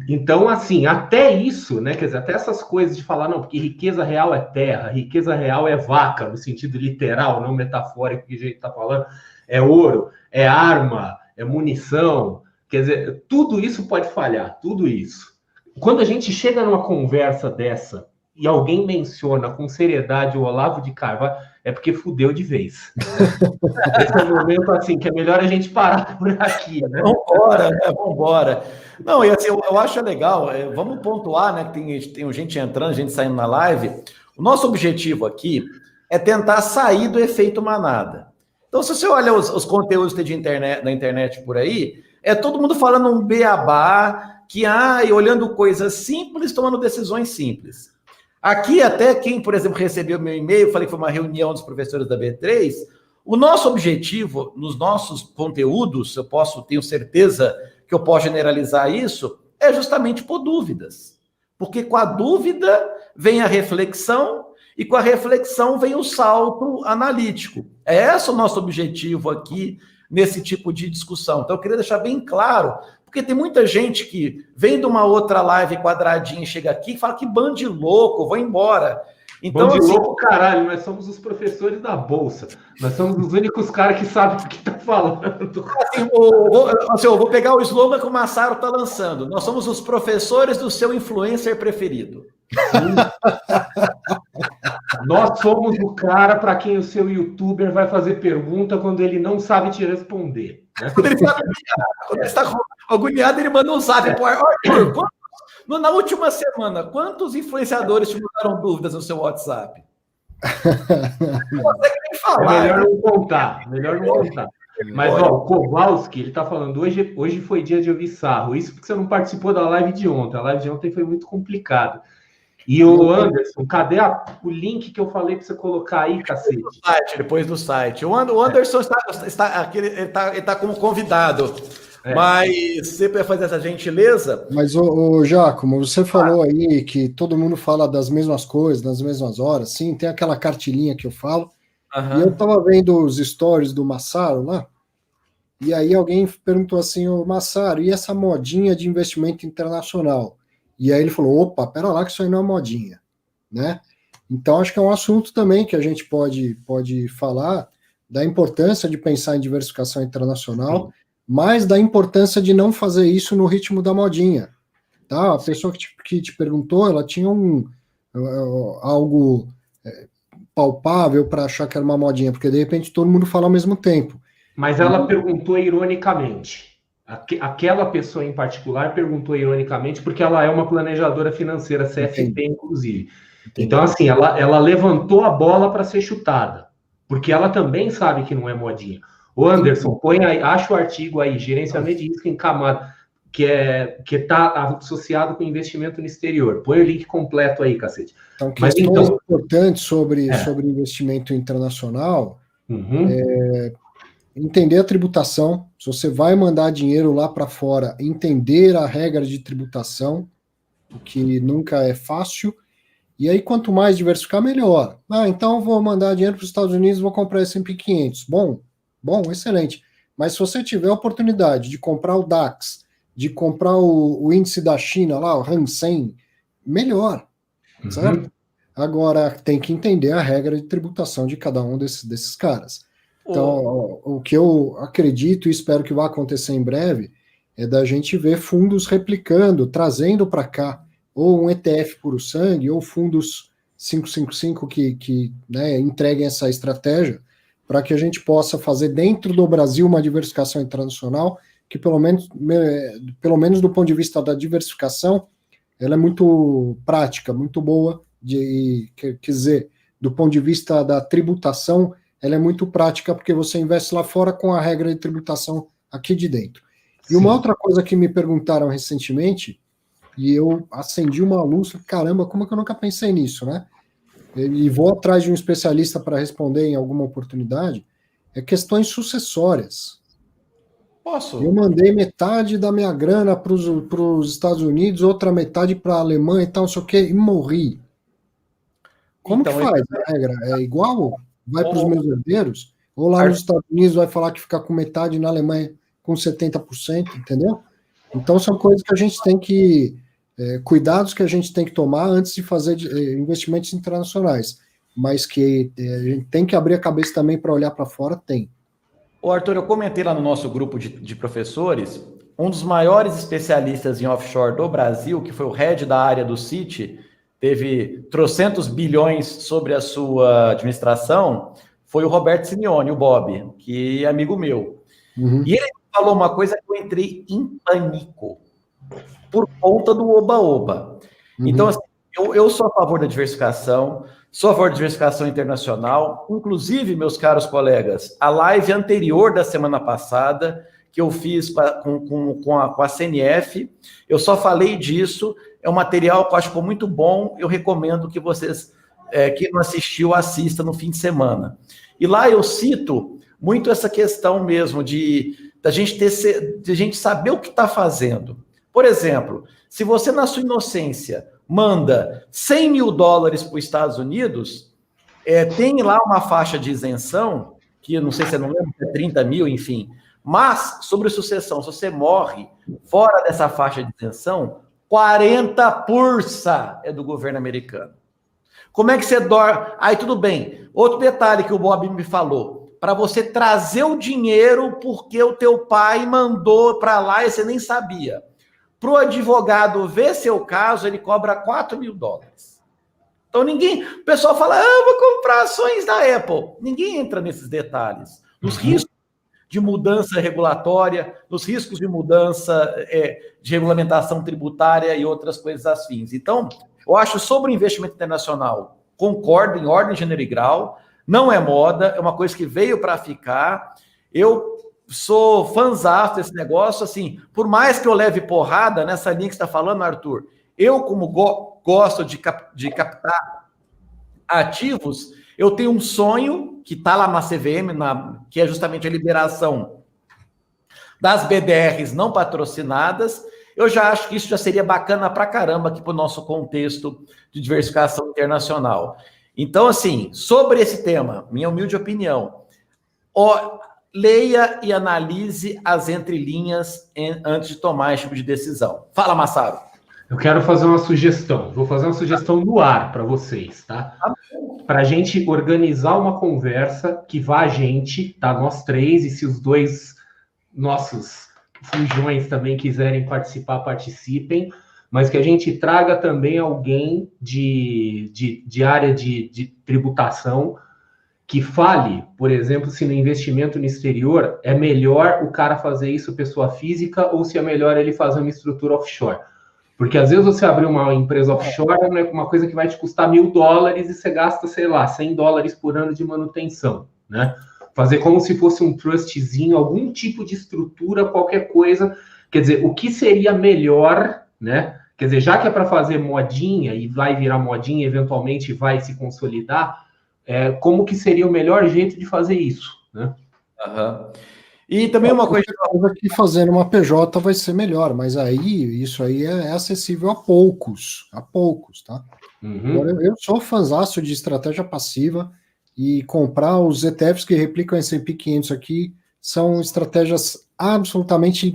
Então, assim, até isso, né? Quer dizer, até essas coisas de falar, não, porque riqueza real é terra, riqueza real é vaca, no sentido literal, não metafórico que a gente tá falando, é ouro, é arma, é munição, quer dizer, tudo isso pode falhar, tudo isso. Quando a gente chega numa conversa dessa e alguém menciona com seriedade o Olavo de Carvalho, é porque fudeu de vez. Esse é um momento, assim, que é melhor a gente parar por aqui, né? Vambora. Não, e assim, eu acho legal, vamos pontuar, né, que tem gente entrando, gente saindo na live. O nosso objetivo aqui é tentar sair do efeito manada. Então, se você olha os conteúdos que tem na internet por aí, é todo mundo falando um beabá, e olhando coisas simples, tomando decisões simples. Aqui, até quem, por exemplo, recebeu meu e-mail, falei que foi uma reunião dos professores da B3, O nosso objetivo, nos nossos conteúdos, tenho certeza que eu posso generalizar isso, é justamente por dúvidas. Porque com a dúvida vem a reflexão, e com a reflexão vem o salto analítico. É esse o nosso objetivo aqui, nesse tipo de discussão. Então, eu queria deixar bem claro, porque tem muita gente que vem de uma outra live quadradinha e chega aqui e fala que bando de louco, vou embora. Então, bando de louco, caralho, nós somos os professores da Bolsa. Nós somos os únicos caras que sabem o que tá falando. Eu vou pegar o slogan que o Massaro está lançando. Nós somos os professores do seu influencer preferido. Nós somos o cara para quem o seu youtuber vai fazer pergunta quando ele não sabe te responder. Né? Quando ele está agoniado, ele manda um zap pro Arthur. Na última semana, quantos influenciadores te mandaram dúvidas no seu WhatsApp? Não consegue nem falar. É melhor não contar. Mas, ó, o Kowalski, ele tá falando, hoje foi dia de ouvir sarro. Isso porque você não participou da live de ontem. A live de ontem foi muito complicada. E o Anderson, cadê o link que eu falei para você colocar aí, cacete? Depois do site. O Anderson está aqui, ele está como convidado. Mas você vai fazer essa gentileza? Mas, ô Giacomo, você falou aí que todo mundo fala das mesmas coisas, nas mesmas horas. Sim, tem aquela cartilinha que eu falo. E eu estava vendo os stories do Massaro lá, e aí alguém perguntou assim, ô Massaro, e essa modinha de investimento internacional? E aí ele falou, opa, pera lá que isso aí não é modinha, né? Então acho que é um assunto também que a gente pode falar da importância de pensar em diversificação internacional, mas da importância de não fazer isso no ritmo da modinha, tá? A pessoa que te perguntou, ela tinha algo palpável para achar que era uma modinha, porque de repente todo mundo fala ao mesmo tempo. Mas ela perguntou ironicamente. Aquela pessoa em particular perguntou ironicamente porque ela é uma planejadora financeira, CFP, Entendi. Inclusive. Entendi. Então, assim, ela levantou a bola para ser chutada, porque ela também sabe que não é modinha. Ô Anderson, põe aí, acha o artigo aí, gerenciamento de risco em camada, que está associado com investimento no exterior. Põe o link completo aí, cacete. Então, questões importantes sobre investimento internacional, entender a tributação. Se você vai mandar dinheiro lá para fora, entender a regra de tributação, o que nunca é fácil. E aí, quanto mais diversificar, melhor. Então eu vou mandar dinheiro para os Estados Unidos, vou comprar S&P 500. Bom, excelente. Mas se você tiver a oportunidade de comprar o DAX, de comprar o índice da China lá, o Hang Seng, melhor, certo? Agora, tem que entender a regra de tributação de cada um desses caras. Então, o que eu acredito e espero que vá acontecer em breve é da gente ver fundos replicando, trazendo para cá, ou um ETF puro sangue, ou fundos 555 que entreguem essa estratégia, para que a gente possa fazer dentro do Brasil uma diversificação internacional, que pelo menos do ponto de vista da diversificação, ela é muito prática, muito boa, quer dizer, do ponto de vista da tributação, ela é muito prática, porque você investe lá fora com a regra de tributação aqui de dentro. E uma outra coisa que me perguntaram recentemente, e eu acendi uma luz, caramba, como é que eu nunca pensei nisso, né? E vou atrás de um especialista para responder em alguma oportunidade, é questões sucessórias. Posso? Eu mandei metade da minha grana para os Estados Unidos, outra metade para a Alemanha e tal, não sei o quê, e morri. Como que faz a regra? É igual? Vai para os meus herdeiros? Ou lá nos Estados Unidos vai falar que fica com metade e na Alemanha com 70%, entendeu? Então são coisas que a gente tem que... cuidados que a gente tem que tomar antes de fazer investimentos internacionais, mas que a gente tem que abrir a cabeça também para olhar para fora, tem. Ô Arthur, eu comentei lá no nosso grupo de professores, um dos maiores especialistas em offshore do Brasil, que foi o head da área do Citi, teve trocentos bilhões sobre a sua administração, foi o Roberto Simeone, o Bob, que é amigo meu. E ele falou uma coisa que eu entrei em pânico, por conta do oba-oba. Então, assim, eu sou a favor da diversificação, sou a favor da diversificação internacional, inclusive, meus caros colegas, a live anterior da semana passada, que eu fiz com a CNF, eu só falei disso, é um material que eu acho que ficou muito bom, eu recomendo que vocês quem não assistiu, assista no fim de semana. E lá eu cito muito essa questão mesmo da gente saber o que está fazendo. Por exemplo, se você, na sua inocência, manda $100 mil para os Estados Unidos, tem lá uma faixa de isenção, que eu não sei se eu não lembro, é 30 mil, enfim. Mas, sobre sucessão, se você morre fora dessa faixa de isenção, 40% é do governo americano. Como é que você dorme? Aí tudo bem. Outro detalhe que o Bob me falou, para você trazer o dinheiro porque o teu pai mandou para lá e você nem sabia. Para o advogado ver seu caso, ele cobra $4 mil. Então o pessoal fala, eu vou comprar ações da Apple. Ninguém entra nesses detalhes. Nos riscos de mudança regulatória, nos riscos de mudança de regulamentação tributária e outras coisas afins. Então, eu acho sobre o investimento internacional, concordo em ordem, gênero e grau, não é moda, é uma coisa que veio para ficar. Eu sou fãzaço desse negócio, assim, por mais que eu leve porrada nessa linha que você está falando, Arthur, eu como gosto de captar ativos, eu tenho um sonho que está lá na CVM, que é justamente a liberação das BDRs não patrocinadas. Eu já acho que isso já seria bacana pra caramba aqui para o nosso contexto de diversificação internacional. Então, assim, sobre esse tema, minha humilde opinião, leia e analise as entrelinhas antes de tomar esse tipo de decisão. Fala, Massaro. Eu quero fazer uma sugestão. Vou fazer uma sugestão no ar para vocês, tá? Para a gente organizar uma conversa que vá a gente, tá? Nós três, e se os dois nossos fujões também quiserem participar, participem, mas que a gente traga também alguém de área de tributação que fale, por exemplo, se no investimento no exterior é melhor o cara fazer isso pessoa física ou se é melhor ele fazer uma estrutura offshore. Porque às vezes você abrir uma empresa offshore é uma coisa que vai te custar $1.000 e você gasta, sei lá, $100 por ano de manutenção, né? Fazer como se fosse um trustzinho, algum tipo de estrutura, qualquer coisa. Quer dizer, o que seria melhor, né? Quer dizer, já que é para fazer modinha e vai virar modinha, eventualmente vai se consolidar, como que seria o melhor jeito de fazer isso, né? Uhum. E também uma coisa que fazendo uma PJ vai ser melhor, mas isso aí é acessível a poucos, tá? Agora, eu sou fãzaço de estratégia passiva e comprar os ETFs que replicam S&P 500 aqui são estratégias absolutamente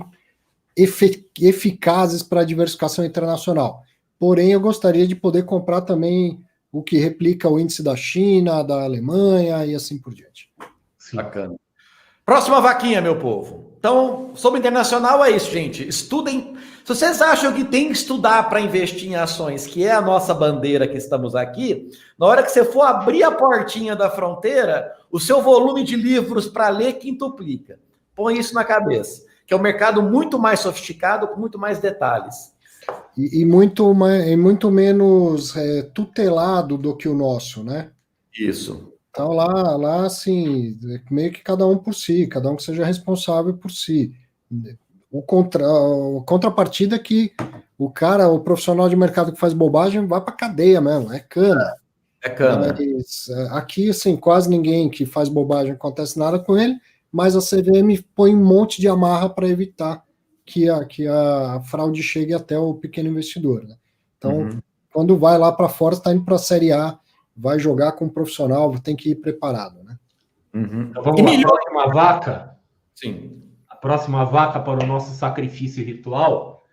eficazes para a diversificação internacional. Porém, eu gostaria de poder comprar também o que replica o índice da China, da Alemanha e assim por diante. Sim. Bacana. Próxima vaquinha, meu povo. Então, sobre internacional é isso, gente. Estudem. Se vocês acham que tem que estudar para investir em ações, que é a nossa bandeira que estamos aqui, na hora que você for abrir a portinha da fronteira, o seu volume de livros para ler quintuplica. Põe isso na cabeça, que é um mercado muito mais sofisticado, com muito mais detalhes. E muito menos tutelado do que o nosso, né? Isso. Então, lá, assim, meio que cada um por si, cada um que seja responsável por si. A contrapartida é que o profissional de mercado que faz bobagem vai para cadeia mesmo, é cana. É cana. Mas, aqui, assim, quase ninguém que faz bobagem acontece nada com ele, mas a CVM põe um monte de amarra para evitar que a fraude chegue até o pequeno investidor, né? Então, quando vai lá para fora, está indo para a Série A, vai jogar com um profissional, tem que ir preparado, né? Então vamos lá, a próxima vaca? Sim. A próxima vaca para o nosso sacrifício ritual,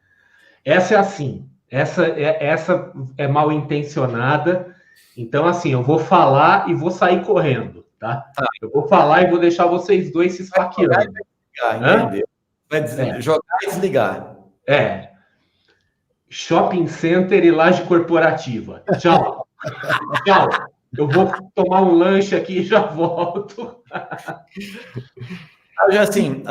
essa é assim, essa é mal intencionada, então assim, eu vou falar e vou sair correndo, tá? Eu vou falar e vou deixar vocês dois se esfaqueando. Entendeu? Vai jogar e desligar. Shopping center e laje corporativa. Tchau. Tchau. Eu vou tomar um lanche aqui e já volto. Assim,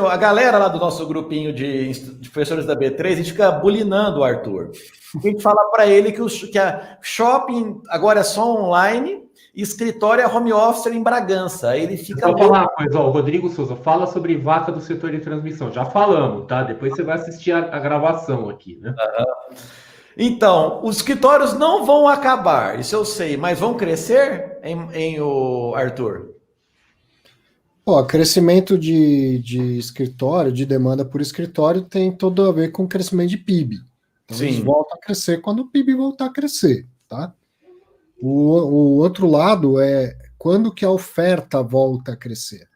a galera lá do nosso grupinho de professores da B3, a gente fica bulinando o Arthur. A gente fala para ele que a shopping agora é só online e escritório é home office em Bragança. Aí ele fica. Vou falar uma coisa, o Rodrigo Souza fala sobre vaca do setor de transmissão. Já falamos, tá? Depois você vai assistir a gravação aqui, né? Então, os escritórios não vão acabar, isso eu sei, mas vão crescer, o Arthur? Pô, crescimento de escritório, de demanda por escritório, tem tudo a ver com o crescimento de PIB. Então, eles Sim. voltam a crescer quando o PIB voltar a crescer, tá? O outro lado é quando que a oferta volta a crescer.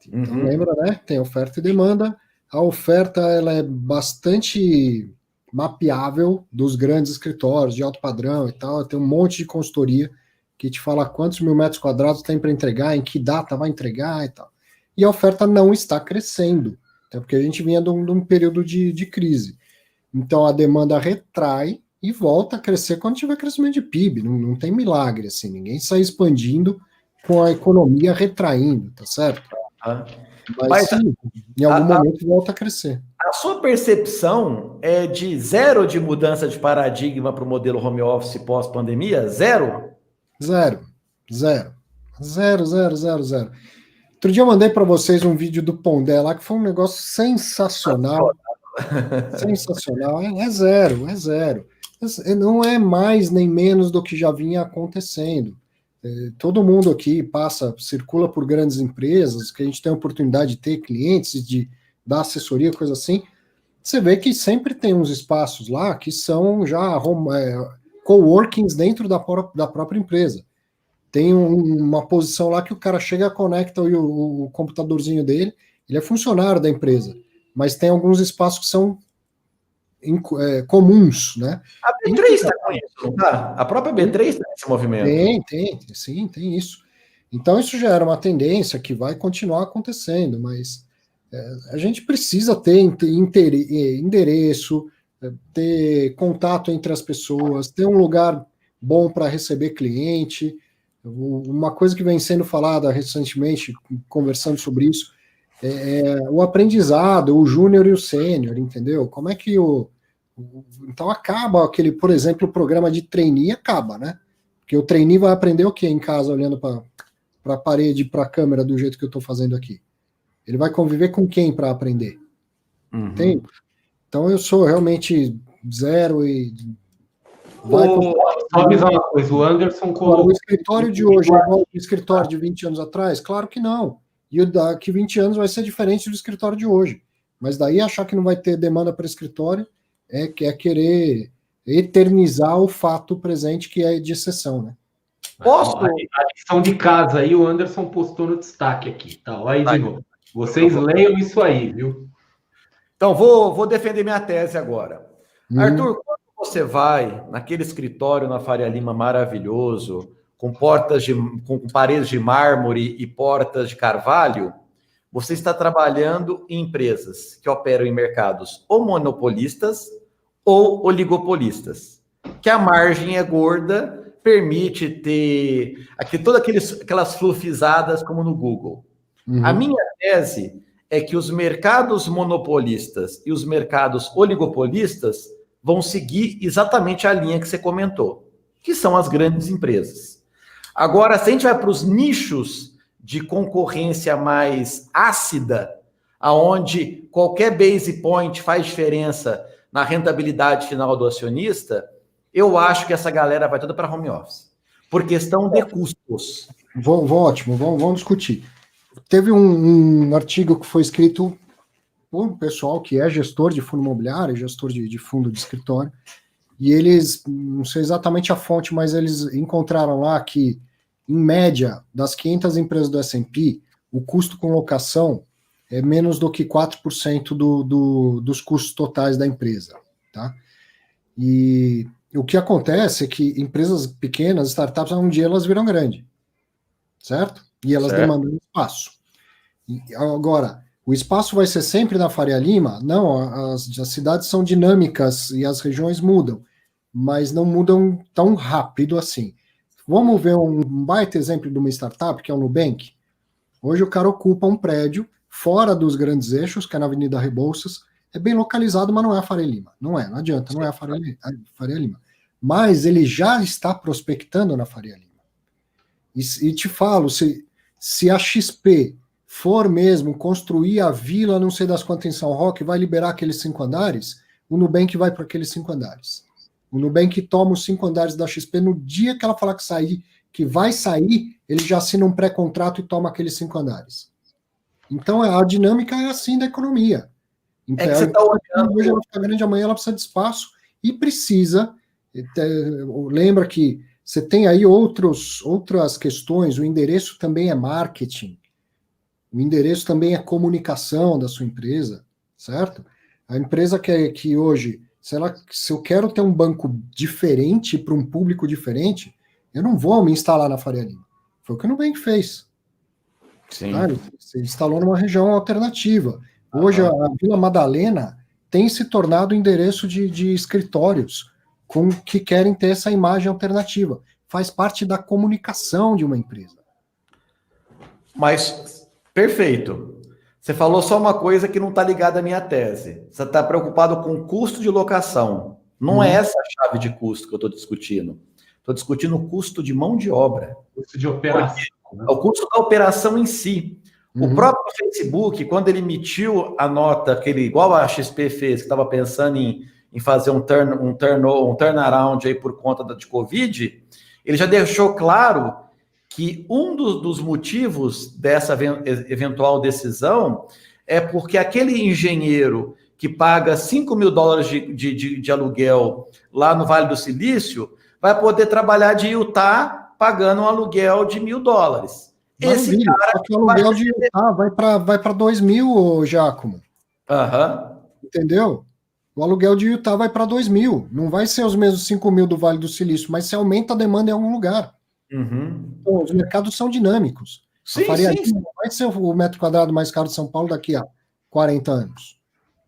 Então, lembra, né? Tem oferta e demanda. A oferta ela é bastante mapeável dos grandes escritórios de alto padrão e tal. Tem um monte de consultoria que te fala quantos mil metros quadrados tem para entregar, em que data vai entregar e tal. E a oferta não está crescendo, até porque a gente vinha de um período de crise. Então a demanda retrai e volta a crescer quando tiver crescimento de PIB. Não tem milagre, assim, ninguém sai expandindo com a economia retraindo, tá certo? Mas sim, em algum momento volta a crescer. A sua percepção é de zero de mudança de paradigma para o modelo home office pós-pandemia? Zero? Zero. Outro dia eu mandei para vocês um vídeo do Pondé lá, que foi um negócio sensacional. Sensacional. É zero. Não é mais nem menos do que já vinha acontecendo. Todo mundo aqui circula por grandes empresas, que a gente tem a oportunidade de ter clientes, de dar assessoria, coisa assim. Você vê que sempre tem uns espaços lá que são já coworkings dentro da própria empresa. Tem uma posição lá que o cara chega, conecta o computadorzinho dele, ele é funcionário da empresa, mas tem alguns espaços que são comuns, né? A B3 está com isso, não tá? A própria B3 está nesse movimento. Tem isso. Então isso já era uma tendência que vai continuar acontecendo, mas a gente precisa ter endereço, ter contato entre as pessoas, ter um lugar bom para receber cliente. Uma coisa que vem sendo falada recentemente, conversando sobre isso, é o aprendizado, o júnior e o sênior, entendeu? Como é que então acaba aquele, por exemplo, o programa de trainee acaba, né? Porque o trainee vai aprender o quê em casa, olhando para a parede, para a câmera, do jeito que eu estou fazendo aqui? Ele vai conviver com quem para aprender? Entende? Então eu sou realmente zero e... Só avisar uma coisa, o Anderson colocou... O escritório de hoje é igual ao escritório de 20 anos atrás? Claro que não. E o daqui 20 anos vai ser diferente do escritório de hoje. Mas daí achar que não vai ter demanda para escritório é querer eternizar o fato presente, que é de exceção, né? Posso? A lição de casa aí, o Anderson postou no destaque aqui. Tá, aí de novo. Vocês leiam isso aí, viu? Então, vou defender minha tese agora. Arthur, quando você vai naquele escritório na Faria Lima maravilhoso, com paredes de mármore e portas de carvalho, você está trabalhando em empresas que operam em mercados ou monopolistas ou oligopolistas, que a margem é gorda, permite ter todas aquelas flufizadas como no Google. A minha tese é que os mercados monopolistas e os mercados oligopolistas vão seguir exatamente a linha que você comentou, que são as grandes empresas. Agora, se a gente vai para os nichos de concorrência mais ácida, aonde qualquer base point faz diferença na rentabilidade final do acionista, eu acho que essa galera vai toda para home office, por questão de custos. Ótimo, vamos discutir. Teve um artigo que foi escrito por um pessoal que é gestor de fundo imobiliário, gestor de fundo de escritório, e eles, não sei exatamente a fonte, mas eles encontraram lá que, em média, das 500 empresas do S&P, o custo com locação é menos do que 4% dos custos totais da empresa, tá? E o que acontece é que empresas pequenas, startups, um dia elas viram grande, certo? E elas demandam espaço. Agora, o espaço vai ser sempre na Faria Lima? Não, as cidades são dinâmicas e as regiões mudam, mas não mudam tão rápido assim. Vamos ver um baita exemplo de uma startup, que é o Nubank. Hoje o cara ocupa um prédio fora dos grandes eixos, que é na Avenida Rebouças, é bem localizado, mas não é a Faria Lima. Não adianta, não é a Faria Lima. Mas ele já está prospectando na Faria Lima. E te falo, se a XP for mesmo construir a vila, não sei das quantas em São Roque, vai liberar aqueles 5 andares, o Nubank vai para aqueles 5 andares. O Nubank toma os 5 andares da XP, no dia que ela falar que vai sair, ele já assina um pré-contrato e toma aqueles 5 andares. Então, a dinâmica é assim da economia. Então, que você está olhando. Hoje ela fica grande, amanhã ela precisa de espaço e precisa. Lembra que você tem aí outras questões, o endereço também é marketing, o endereço também é comunicação da sua empresa, certo? A empresa que hoje, se eu quero ter um banco diferente para um público diferente, eu não vou me instalar na Faria Lima. Foi o que o Nubank fez. Sim. Tá? Você instalou numa região alternativa. Hoje a Vila Madalena tem se tornado endereço de escritórios que querem ter essa imagem alternativa. Faz parte da comunicação de uma empresa. Mas, perfeito. Você falou só uma coisa que não está ligada à minha tese. Você está preocupado com o custo de locação. Não é essa a chave de custo que eu estou discutindo. Estou discutindo o custo de mão de obra. Custo de operação. Né? O custo da operação em si. O próprio Facebook, quando ele emitiu a nota, igual a XP fez, que estava pensando em fazer um turnaround aí por conta de Covid, ele já deixou claro que um dos motivos dessa eventual decisão é porque aquele engenheiro que paga $5 mil de aluguel lá no Vale do Silício vai poder trabalhar de Utah pagando um aluguel de $1.000. Esse cara o aluguel de Utah vai para 2 mil, Giacomo. Entendeu? O aluguel de Utah vai para 2 mil. Não vai ser os mesmos 5 mil do Vale do Silício, mas se aumenta a demanda em algum lugar. Então, os mercados são dinâmicos. Sim, a Faria Lima não vai ser o metro quadrado mais caro de São Paulo daqui a 40 anos.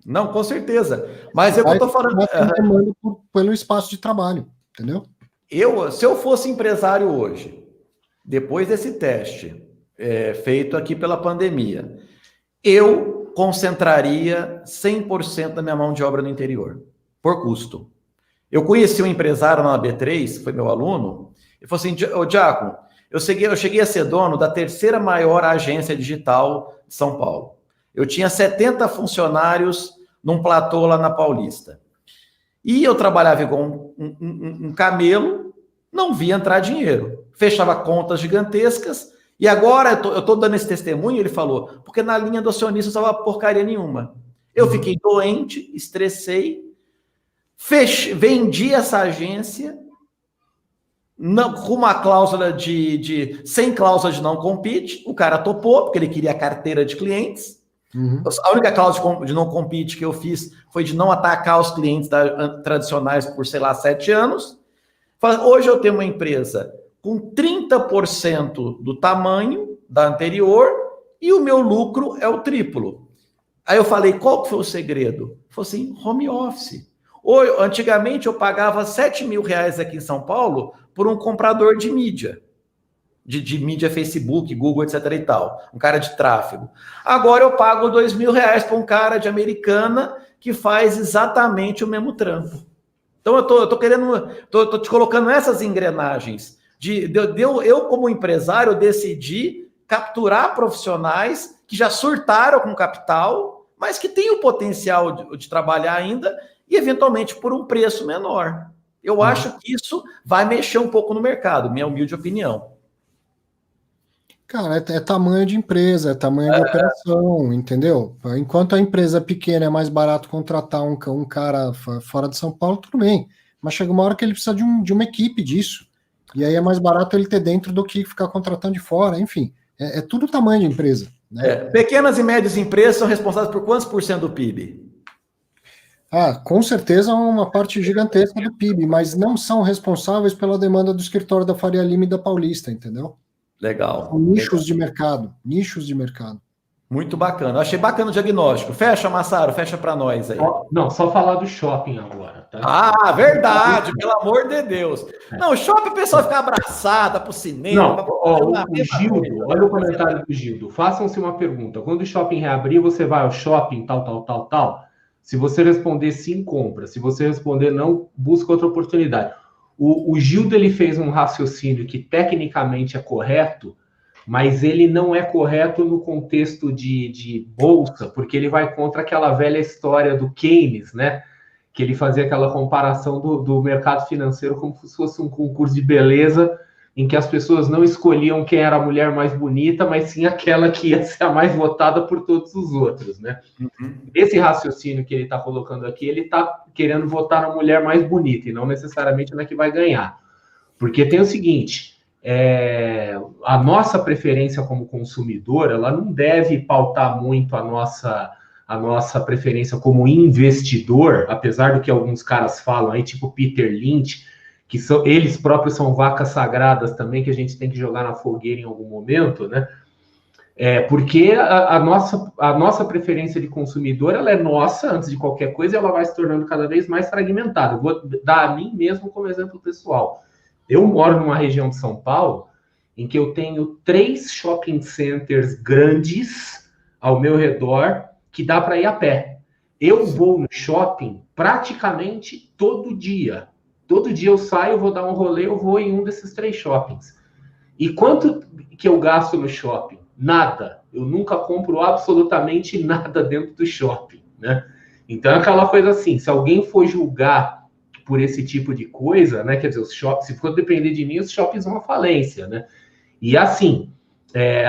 Não, com certeza. Mas eu estou falando. Demanda pelo espaço de trabalho, entendeu? Se eu fosse empresário hoje, depois desse teste feito aqui pela pandemia, eu concentraria 100% da minha mão de obra no interior, por custo. Eu conheci um empresário na B3, que foi meu aluno, e falou assim, ô Giacomo, eu cheguei a ser dono da 3ª maior agência digital de São Paulo. Eu tinha 70 funcionários num platô lá na Paulista. E eu trabalhava igual um camelo, não via entrar dinheiro. Fechava contas gigantescas, e agora eu estou dando esse testemunho, ele falou, porque na linha do acionista não estava porcaria nenhuma. Eu fiquei doente, estressei, vendi essa agência com uma cláusula sem cláusula de não compete, o cara topou, porque ele queria a carteira de clientes. A única cláusula de não compete que eu fiz foi de não atacar os clientes tradicionais por, 7 anos. Hoje eu tenho uma empresa com 30% do tamanho da anterior e o meu lucro é o triplo. Aí eu falei, qual que foi o segredo? Falei assim, home office. Antigamente eu pagava R$7 mil aqui em São Paulo por um comprador de mídia. De mídia Facebook, Google, etc. e tal. Um cara de tráfego. Agora eu pago R$2 mil para um cara de Americana que faz exatamente o mesmo trampo. Então eu tô te colocando essas engrenagens. Eu, como empresário, decidi capturar profissionais que já surtaram com capital, mas que têm o potencial de trabalhar ainda e, eventualmente, por um preço menor. Eu acho que isso vai mexer um pouco no mercado, minha humilde opinião. Cara, é tamanho de empresa, é tamanho de operação, entendeu? Enquanto a empresa é pequena, é mais barato contratar um cara fora de São Paulo, tudo bem. Mas chega uma hora que ele precisa de uma equipe disso. E aí é mais barato ele ter dentro do que ficar contratando de fora. Enfim, é tudo tamanho de empresa. Né? Pequenas e médias empresas são responsáveis por quantos por cento do PIB? Com certeza uma parte gigantesca do PIB, mas não são responsáveis pela demanda do escritório da Faria Lima e da Paulista, entendeu? Legal. São nichos de mercado. Muito bacana. Eu achei bacana o diagnóstico. Fecha, Massaro, fecha para nós aí. Não, só falar do shopping agora. Tá? Ah, verdade, pelo amor de Deus. Não, o shopping o pessoal fica abraçado pro cinema. Não, o Gildo, olha o comentário do Gildo. Façam-se uma pergunta. Quando o shopping reabrir, você vai ao shopping, tal. Se você responder sim, compra. Se você responder não, busca outra oportunidade. O Gildo, ele fez um raciocínio que tecnicamente é correto, mas ele não é correto no contexto de bolsa, porque ele vai contra aquela velha história do Keynes, né? que ele fazia aquela comparação do mercado financeiro como se fosse um concurso de beleza, em que as pessoas não escolhiam quem era a mulher mais bonita, mas sim aquela que ia ser a mais votada por todos os outros, né? Esse raciocínio que ele está colocando aqui, ele está querendo votar na mulher mais bonita, e não necessariamente na que vai ganhar. Porque tem o seguinte, a nossa preferência como consumidor, ela não deve pautar muito a nossa preferência como investidor, apesar do que alguns caras falam aí, tipo Peter Lynch, que eles próprios são vacas sagradas também, que a gente tem que jogar na fogueira em algum momento, né? Porque a nossa preferência de consumidor, ela é nossa, antes de qualquer coisa, e ela vai se tornando cada vez mais fragmentada. Eu vou dar a mim mesmo como exemplo pessoal. Eu moro numa região de São Paulo, em que eu tenho 3 shopping centers grandes ao meu redor, que dá para ir a pé. Eu vou no shopping praticamente todo dia. Todo dia eu saio, vou dar um rolê, eu vou em um desses 3 shoppings. E quanto que eu gasto no shopping? Nada. Eu nunca compro absolutamente nada dentro do shopping, né? Então é aquela coisa assim, se alguém for julgar por esse tipo de coisa, né? Quer dizer, os shoppings, se for depender de mim, os shoppings vão à falência, né? E assim,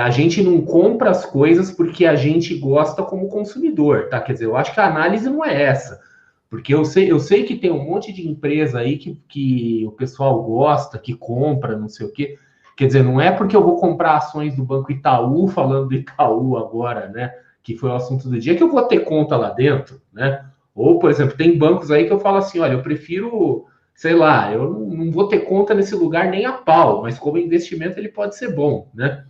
a gente não compra as coisas porque a gente gosta como consumidor, tá? Quer dizer, eu acho que a análise não é essa. Porque eu sei que tem um monte de empresa aí que o pessoal gosta, que compra, não sei o quê. Quer dizer, não é porque eu vou comprar ações do Banco Itaú, falando do Itaú agora, né? Que foi o assunto do dia, que eu vou ter conta lá dentro, né? Ou, por exemplo, tem bancos aí que eu falo assim, olha, eu prefiro, sei lá, eu não vou ter conta nesse lugar nem a pau, mas como investimento ele pode ser bom, né?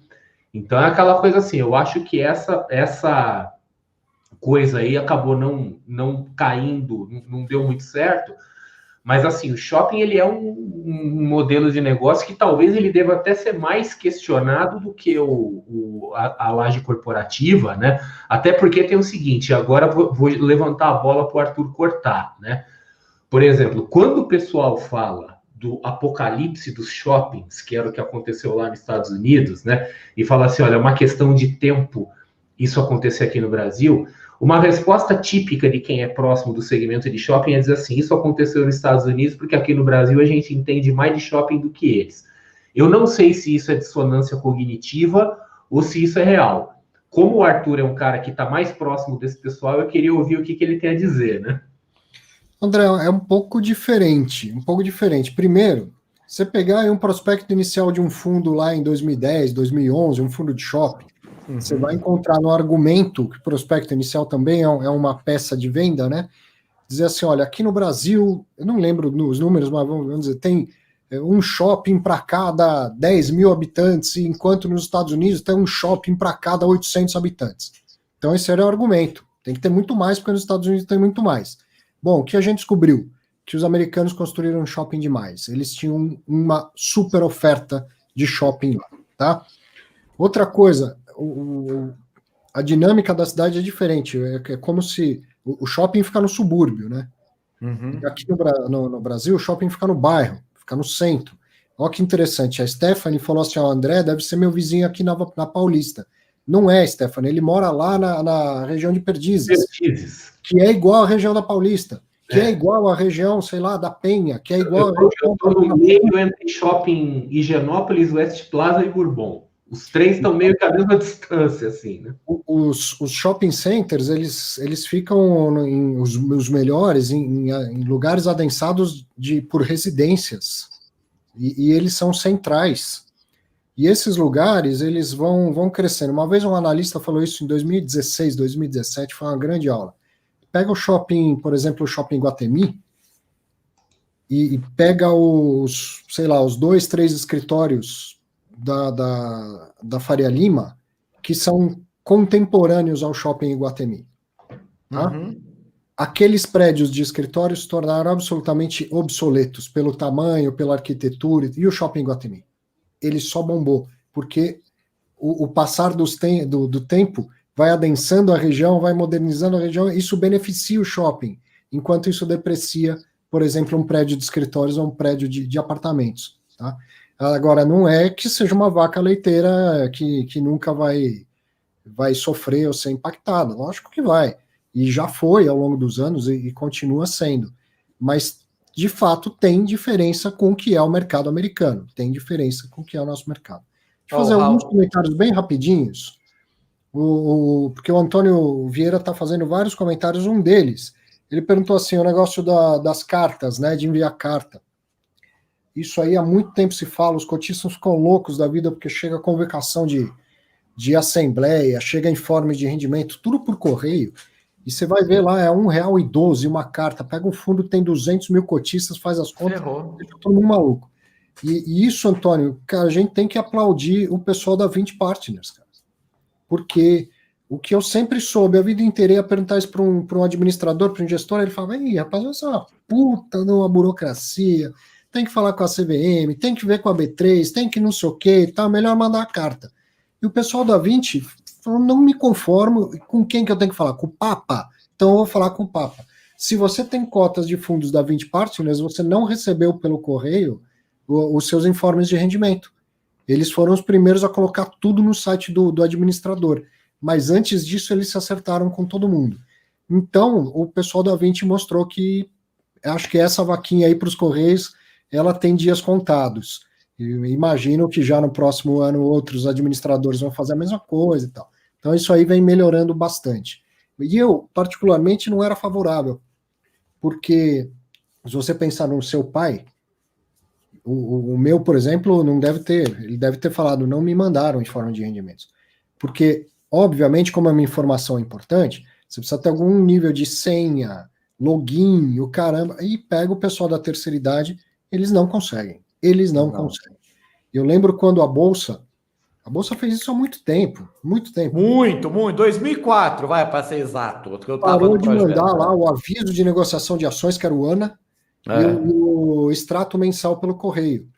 Então é aquela coisa assim, eu acho que essa coisa aí acabou não caindo, não deu muito certo, mas assim, o shopping ele é um modelo de negócio que talvez ele deva até ser mais questionado do que a laje corporativa, né? Até porque tem o seguinte, agora vou levantar a bola para o Arthur cortar, né? Por exemplo, quando o pessoal fala do apocalipse dos shoppings, que era o que aconteceu lá nos Estados Unidos, né? E fala assim, olha, é uma questão de tempo isso acontecer aqui no Brasil. Uma resposta típica de quem é próximo do segmento de shopping é dizer assim, isso aconteceu nos Estados Unidos porque aqui no Brasil a gente entende mais de shopping do que eles. Eu não sei se isso é dissonância cognitiva ou se isso é real. Como o Arthur é um cara que está mais próximo desse pessoal, eu queria ouvir o que ele tem a dizer, né? André, é um pouco diferente, Primeiro, você pegar aí um prospecto inicial de um fundo lá em 2010, 2011, um fundo de shopping, você vai encontrar no argumento, que o prospecto inicial também é uma peça de venda, né? Dizer assim, olha, aqui no Brasil, eu não lembro os números, mas vamos dizer, tem um shopping para cada 10 mil habitantes, enquanto nos Estados Unidos tem um shopping para cada 800 habitantes. Então esse era o argumento. Tem que ter muito mais, porque nos Estados Unidos tem muito mais. Bom, o que a gente descobriu? Que os americanos construíram um shopping demais. Eles tinham uma super oferta de shopping lá, tá? Outra coisa, a dinâmica da cidade é diferente. É como se o shopping fica no subúrbio, né? Aqui no Brasil, o shopping fica no bairro, fica no centro. Olha que interessante. A Stephanie falou assim, o André deve ser meu vizinho aqui na Paulista. Não é, Stephanie, ele mora lá na região de Perdizes, que é igual à região da Paulista, que é igual à região, sei lá, da Penha, que é igual Eu estou no meio entre shopping Higienópolis, West Plaza e Bourbon. Os 3 estão meio que à mesma distância, assim, né? Os shopping centers, eles ficam os melhores em lugares adensados por residências, e eles são centrais. E esses lugares, eles vão crescendo. Uma vez um analista falou isso em 2016, 2017, foi uma grande aula. Pega o shopping, por exemplo, o shopping Guatemi, e pega os 2, 3 escritórios da Faria Lima, que são contemporâneos ao shopping Iguatemi. Tá? Aqueles prédios de escritórios se tornaram absolutamente obsoletos pelo tamanho, pela arquitetura, e o shopping Iguatemi. Ele só bombou, porque o passar do tempo vai adensando a região, vai modernizando a região, isso beneficia o shopping, enquanto isso deprecia, por exemplo, um prédio de escritórios ou um prédio de apartamentos. Tá? Agora, não é que seja uma vaca leiteira que nunca vai sofrer ou ser impactada, lógico que vai, e já foi ao longo dos anos e continua sendo. mas de fato tem diferença com o que é o mercado americano, tem diferença com o que é o nosso mercado. Deixa eu fazer alguns comentários bem rapidinhos, porque o Antônio Vieira está fazendo vários comentários, um deles, ele perguntou assim, o negócio das cartas, né, de enviar carta. Isso aí há muito tempo se fala, os cotistas ficam loucos da vida, porque chega convocação de assembleia, chega informe de rendimento, tudo por correio, e você vai ver lá, é R$1,12 uma carta, pega um fundo que tem 200 mil cotistas, faz as contas, deixa todo mundo maluco. E isso, Antônio, cara, a gente tem que aplaudir o pessoal da 20 Partners, cara. Porque o que eu sempre soube, a vida inteira, ia perguntar isso para um administrador, para um gestor, ele falava, ei, rapaz, isso é uma puta de uma burocracia, tem que falar com a CVM, tem que ver com a B3, tem que não sei o que, tá, melhor mandar a carta. E o pessoal da 20 falou, não me conformo, com quem que eu tenho que falar? Com o Papa? Então eu vou falar com o Papa. Se você tem cotas de fundos da 20 Partners, você não recebeu pelo correio os seus informes de rendimento. Eles foram os primeiros a colocar tudo no site do administrador. Mas antes disso, eles se acertaram com todo mundo. Então, o pessoal da 20 mostrou que, acho que essa vaquinha aí para os Correios, ela tem dias contados. Eu imagino que já no próximo ano outros administradores vão fazer a mesma coisa e tal. Então, isso aí vem melhorando bastante. E eu, particularmente, não era favorável, porque se você pensar no seu pai, o meu, por exemplo, ele deve ter falado, não me mandaram informe de rendimentos. Porque, obviamente, como a minha informação é importante, você precisa ter algum nível de senha, login, o caramba, e pega o pessoal da terceira idade, eles não conseguem. Eles não conseguem. Eu lembro quando a Bolsa fez isso há muito tempo, muito tempo. Muito. 2004, vai, para ser exato. Eu parou de mandar lá o aviso de negociação de ações, que era o ANA, e o extrato mensal pelo correio.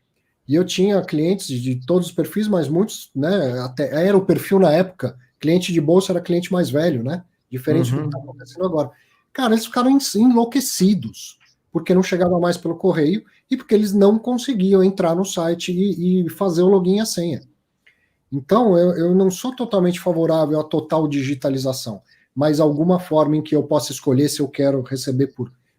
E eu tinha clientes de todos os perfis, mas muitos, né, até era o perfil na época, cliente de bolsa era cliente mais velho, né, diferente do que está acontecendo agora. Cara, eles ficaram enlouquecidos, porque não chegava mais pelo correio, e porque eles não conseguiam entrar no site e fazer o login e a senha. Então, eu não sou totalmente favorável à total digitalização, mas alguma forma em que eu possa escolher se eu quero receber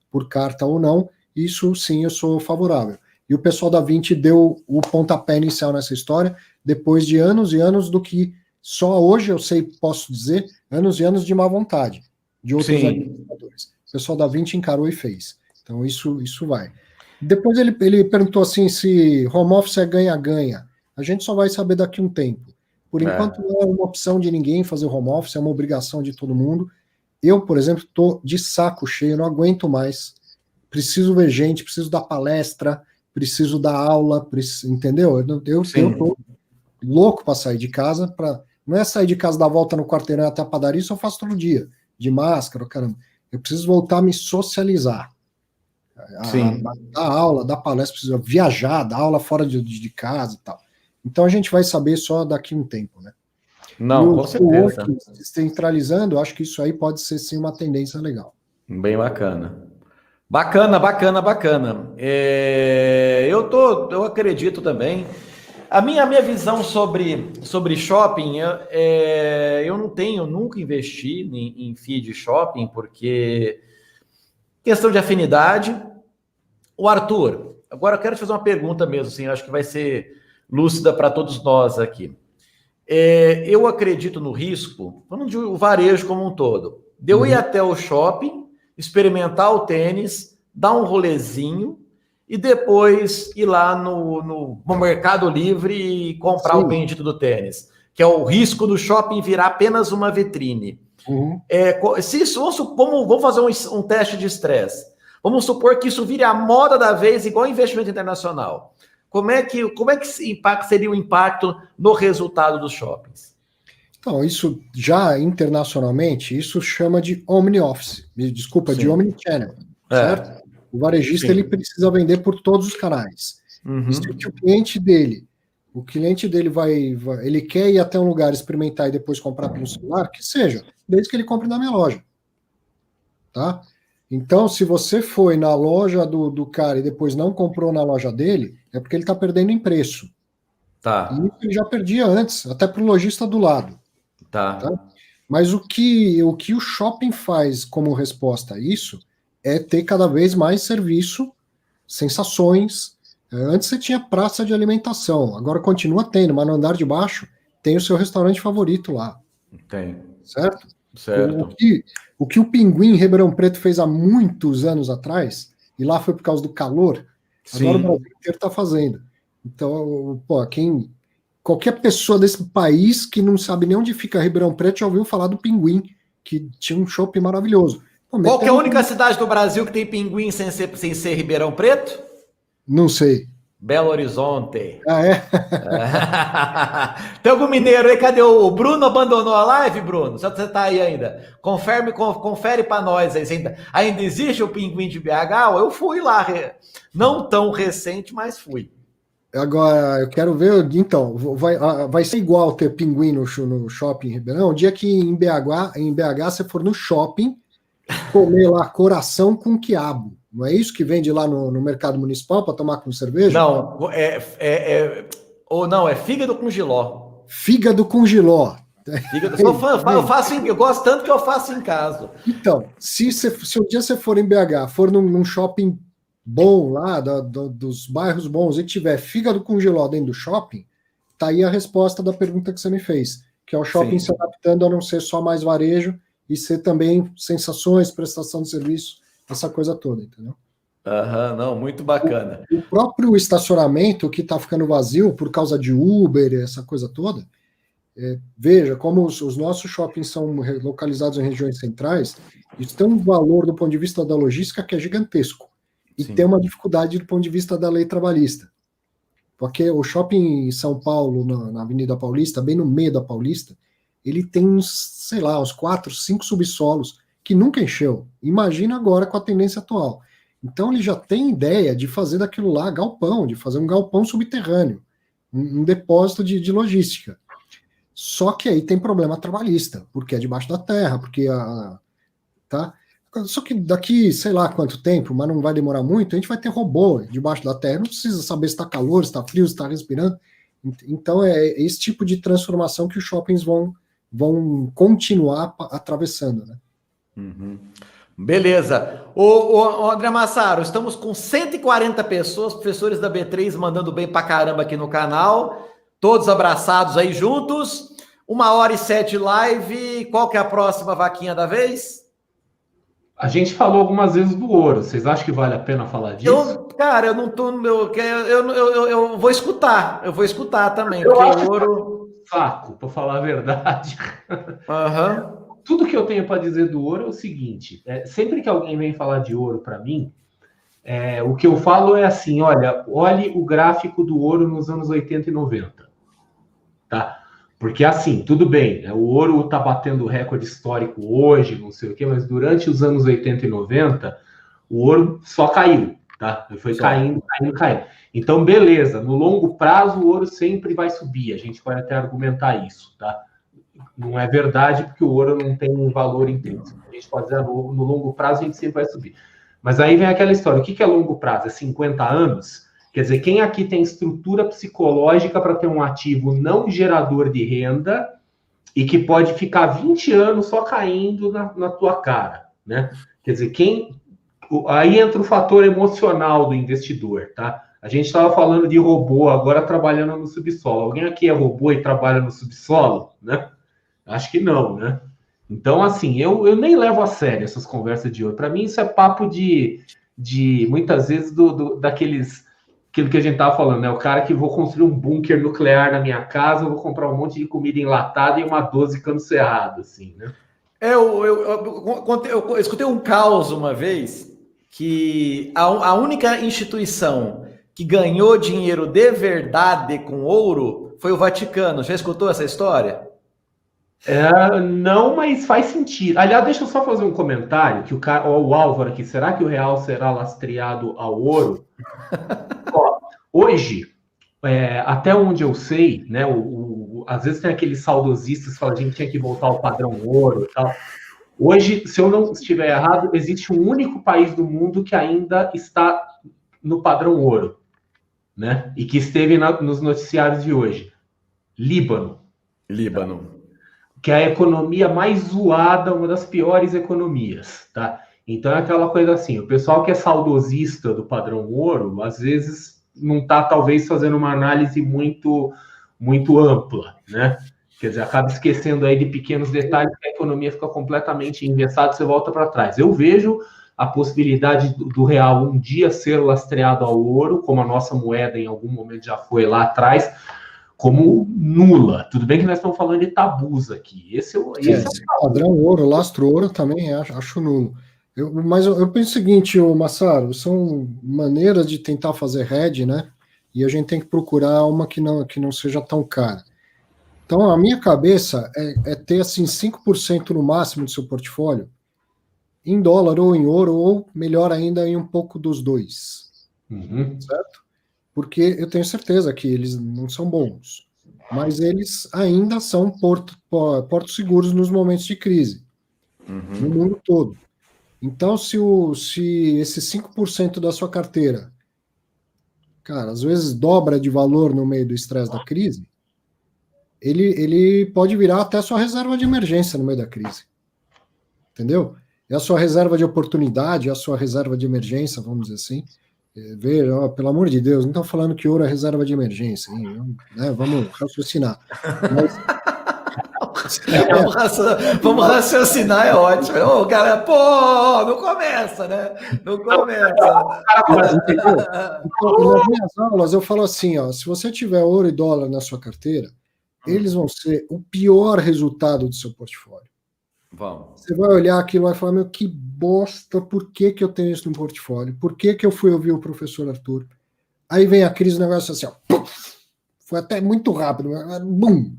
por carta ou não, isso sim eu sou favorável. E o pessoal da 20 deu o pontapé inicial nessa história, depois de anos e anos do que só hoje eu sei, posso dizer, anos e anos de má vontade de outros administradores. O pessoal da 20 encarou e fez. Então isso vai. Depois ele perguntou assim, se home office é ganha-ganha. A gente só vai saber daqui a um tempo. Por enquanto não é uma opção de ninguém fazer home office, é uma obrigação de todo mundo. Eu, por exemplo, estou de saco cheio, não aguento mais. Preciso ver gente, preciso dar palestra, preciso dar aula, entendeu? Eu tô louco para sair de casa, não é sair de casa, dar volta no quarteirão até a padaria, isso eu faço todo dia, de máscara, caramba. Eu preciso voltar a me socializar. Dar aula, dar palestra, preciso viajar, dar aula fora de casa e tal. Então a gente vai saber só daqui a um tempo, né? Não, com certeza. Descentralizando, acho que isso aí pode ser sim uma tendência legal. Bem bacana. Bacana. Eu acredito também. A minha visão sobre shopping, eu nunca investi em feed shopping, porque questão de afinidade. O Arthur, agora eu quero te fazer uma pergunta mesmo, assim, acho que vai ser lúcida para todos nós aqui. Eu acredito no risco, falando de o varejo como um todo, de eu ir até o shopping, experimentar o tênis, dar um rolezinho e depois ir lá no Mercado Livre e comprar o bendito do tênis, que é o risco do shopping virar apenas uma vitrine. Vamos fazer um teste de estresse. Vamos supor que isso vire a moda da vez, igual investimento internacional. Como é que seria o impacto no resultado dos shoppings? Então, isso já internacionalmente, isso chama de omni-office, desculpa, de omnichannel, certo? O varejista ele precisa vender por todos os canais. E se o cliente dele ele quer ir até um lugar, experimentar e depois comprar pelo celular, que seja, desde que ele compre na minha loja. Tá? Então, se você foi na loja do cara e depois não comprou na loja dele, é porque ele está perdendo em preço. Tá. E isso ele já perdia antes, até para o lojista do lado. Tá? Mas o que o shopping faz como resposta a isso é ter cada vez mais serviço, sensações. Antes você tinha praça de alimentação, agora continua tendo, mas no andar de baixo tem o seu restaurante favorito lá. Tem. Certo? Certo. O que o Pinguim em Ribeirão Preto fez há muitos anos atrás, e lá foi por causa do calor, Sim. agora o Brasil inteiro está fazendo. Então, pô, qualquer pessoa desse país que não sabe nem onde fica Ribeirão Preto já ouviu falar do Pinguim, que tinha um shopping maravilhoso. Pô, qual que é a única cidade do Brasil que tem Pinguim sem ser Ribeirão Preto? Não sei. Belo Horizonte. Ah, é? Tem algum mineiro aí? Cadê o Bruno? Abandonou a live, Bruno? Só que você tá aí ainda. Confere para nós aí. Ainda existe o Pinguim de BH? Eu fui lá. Não tão recente, mas fui. Agora, eu quero ver. Então, vai ser igual ter Pinguim no shopping em Ribeirão. O dia que em BH você for no shopping comer lá coração com quiabo. Não é isso que vende lá no mercado municipal para tomar com cerveja? Não, é fígado com jiló. Fígado com jiló. Eu gosto tanto que eu faço em casa. Então, se um dia você for em BH, for num shopping bom lá, dos bairros bons, e tiver fígado com jiló dentro do shopping, tá aí a resposta da pergunta que você me fez, que é o shopping se adaptando a não ser só mais varejo e ser também sensações, prestação de serviço, essa coisa toda, entendeu? Não, muito bacana. O próprio estacionamento que está ficando vazio por causa de Uber, essa coisa toda, veja como os nossos shoppings são localizados em regiões centrais, isso tem um valor do ponto de vista da logística que é gigantesco, e tem uma dificuldade do ponto de vista da lei trabalhista, porque o shopping em São Paulo, na Avenida Paulista, bem no meio da Paulista, ele tem uns 4, 5 subsolos que nunca encheu. Imagina agora com a tendência atual. Então ele já tem ideia de fazer daquilo lá galpão, de fazer um galpão subterrâneo, um depósito de logística. Só que aí tem problema trabalhista, porque é debaixo da terra, porque tá? Só que daqui, sei lá quanto tempo, mas não vai demorar muito, a gente vai ter robô debaixo da terra, não precisa saber se está calor, se está frio, se está respirando. Então é esse tipo de transformação que os shoppings vão continuar atravessando, né? Uhum. Beleza. Ô, André Massaro, estamos com 140 pessoas, professores da B3 mandando bem pra caramba aqui no canal, todos abraçados aí juntos, 1h07 de live. Qual que é a próxima vaquinha da vez? A gente falou algumas vezes do ouro, vocês acham que vale a pena falar disso? Eu não tô no meu... Eu vou escutar, também, porque o ouro... Saco, para falar a verdade. Tudo que eu tenho para dizer do ouro é o seguinte: sempre que alguém vem falar de ouro para mim, o que eu falo é assim: olhe o gráfico do ouro nos anos 80 e 90. Tá? Porque assim, tudo bem, o ouro está batendo recorde histórico hoje, não sei o quê, mas durante os anos 80 e 90, o ouro só caiu. Tá? Foi caindo. Então, beleza, no longo prazo o ouro sempre vai subir, a gente pode até argumentar isso, tá? Não é verdade, porque o ouro não tem um valor intrínseco. A gente pode dizer, no longo prazo a gente sempre vai subir. Mas aí vem aquela história, o que é longo prazo? É 50 anos? Quer dizer, quem aqui tem estrutura psicológica para ter um ativo não gerador de renda e que pode ficar 20 anos só caindo na tua cara, né? Quer dizer, aí entra o fator emocional do investidor, tá? A gente estava falando de robô, agora trabalhando no subsolo. Alguém aqui é robô e trabalha no subsolo, né? Acho que não, né? Então, assim, eu nem levo a sério essas conversas de ouro. Para mim, isso é papo de muitas vezes, aquilo que a gente estava falando, né? O cara que vou construir um bunker nuclear na minha casa, eu vou comprar um monte de comida enlatada e uma 12 cano cerrado, assim, né? Eu escutei um caos uma vez que a única instituição que ganhou dinheiro de verdade com ouro foi o Vaticano. Já escutou essa história? Não, mas faz sentido. Aliás, deixa eu só fazer um comentário, que o Álvaro aqui, será que o real será lastreado ao ouro? Hoje, até onde eu sei, né, às vezes tem aqueles saudosistas que falam que a gente tinha que voltar ao padrão ouro e tal. Hoje, se eu não estiver errado, existe um único país do mundo que ainda está no padrão ouro, né? E que esteve nos noticiários de hoje. Líbano. Que é a economia mais zoada, uma das piores economias, tá? Então é aquela coisa assim, o pessoal que é saudosista do padrão ouro, às vezes não está talvez fazendo uma análise muito ampla, né? Quer dizer, acaba esquecendo aí de pequenos detalhes que a economia fica completamente engessada e você volta para trás. Eu vejo a possibilidade do real um dia ser lastreado ao ouro, como a nossa moeda em algum momento já foi lá atrás, como nula. Tudo bem que nós estamos falando de tabus aqui. Esse é Esse padrão ouro, lastro ouro, também acho nulo. Mas eu penso o seguinte, Massaro, são maneiras de tentar fazer hedge, né? E a gente tem que procurar uma que não seja tão cara. Então, a minha cabeça é ter, assim, 5% no máximo do seu portfólio em dólar ou em ouro, ou, melhor ainda, em um pouco dos dois. Certo? Porque eu tenho certeza que eles não são bons, mas eles ainda são portos seguros nos momentos de crise, no mundo todo. Então, se esse 5% da sua carteira, cara, às vezes dobra de valor no meio do estresse da crise, ele pode virar até a sua reserva de emergência no meio da crise. Entendeu? É a sua reserva de oportunidade, é a sua reserva de emergência, vamos dizer assim. Veja, pelo amor de Deus, não estão falando que ouro é reserva de emergência, hein? Né? Vamos raciocinar. Mas, Vamos raciocinar, é ótimo. Ô, galera, pô, não começa, né? Não começa. entendeu? Então, nas minhas aulas, eu falo assim, ó, se você tiver ouro e dólar na sua carteira, eles vão ser o pior resultado do seu portfólio. Vamos. Você vai olhar aquilo e vai falar, meu, que bosta, por que eu tenho isso no portfólio? Por que eu fui ouvir o professor Arthur? Aí vem a crise, o negócio assim, ó, puff, foi até muito rápido, bum!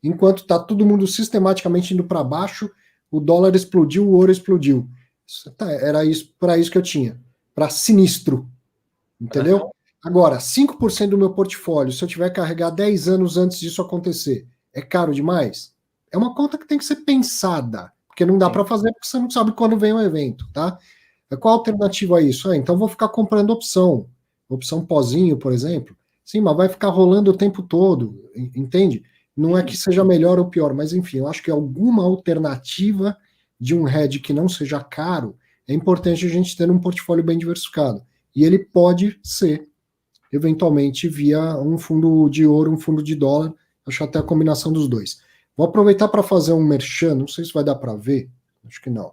Enquanto está todo mundo sistematicamente indo para baixo, o dólar explodiu, o ouro explodiu. Era isso para isso que eu tinha, para sinistro, entendeu? Agora, 5% do meu portfólio, se eu tiver que carregar 10 anos antes disso acontecer, é caro demais? É uma conta que tem que ser pensada, porque não dá para fazer porque você não sabe quando vem o evento, tá? Qual a alternativa a isso? Então vou ficar comprando opção pozinho, por exemplo. Sim, mas vai ficar rolando o tempo todo, entende? Não é que seja melhor ou pior, mas enfim, eu acho que alguma alternativa de um hedge que não seja caro é importante a gente ter um portfólio bem diversificado. E ele pode ser, eventualmente, via um fundo de ouro, um fundo de dólar, acho até a combinação dos dois. Vou aproveitar para fazer um merchan, não sei se vai dar para ver, acho que não.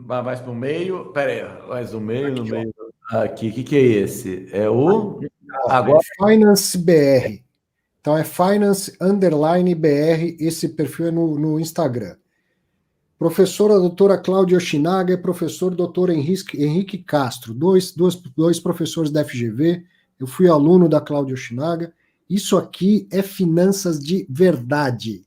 Vai mais para o meio, peraí, mais no meio, no meio. Aqui, o que é esse? É o... Agora, Finance BR. Então é Finance_BR, esse perfil é no Instagram. Professora doutora Cláudia Yoshinaga e professor doutor Henrique Castro, dois professores da FGV. Eu fui aluno da Cláudia Yoshinaga. Isso aqui é finanças de verdade.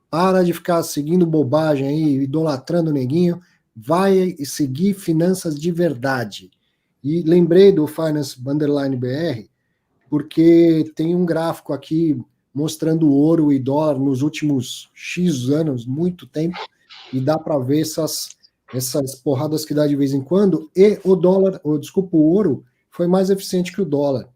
Para de ficar seguindo bobagem aí, idolatrando o neguinho. Vai seguir finanças de verdade. E lembrei do Finance_BR, porque tem um gráfico aqui mostrando ouro e dólar nos últimos X anos, muito tempo, e dá para ver essas porradas que dá de vez em quando, e o dólar, o ouro foi mais eficiente que o dólar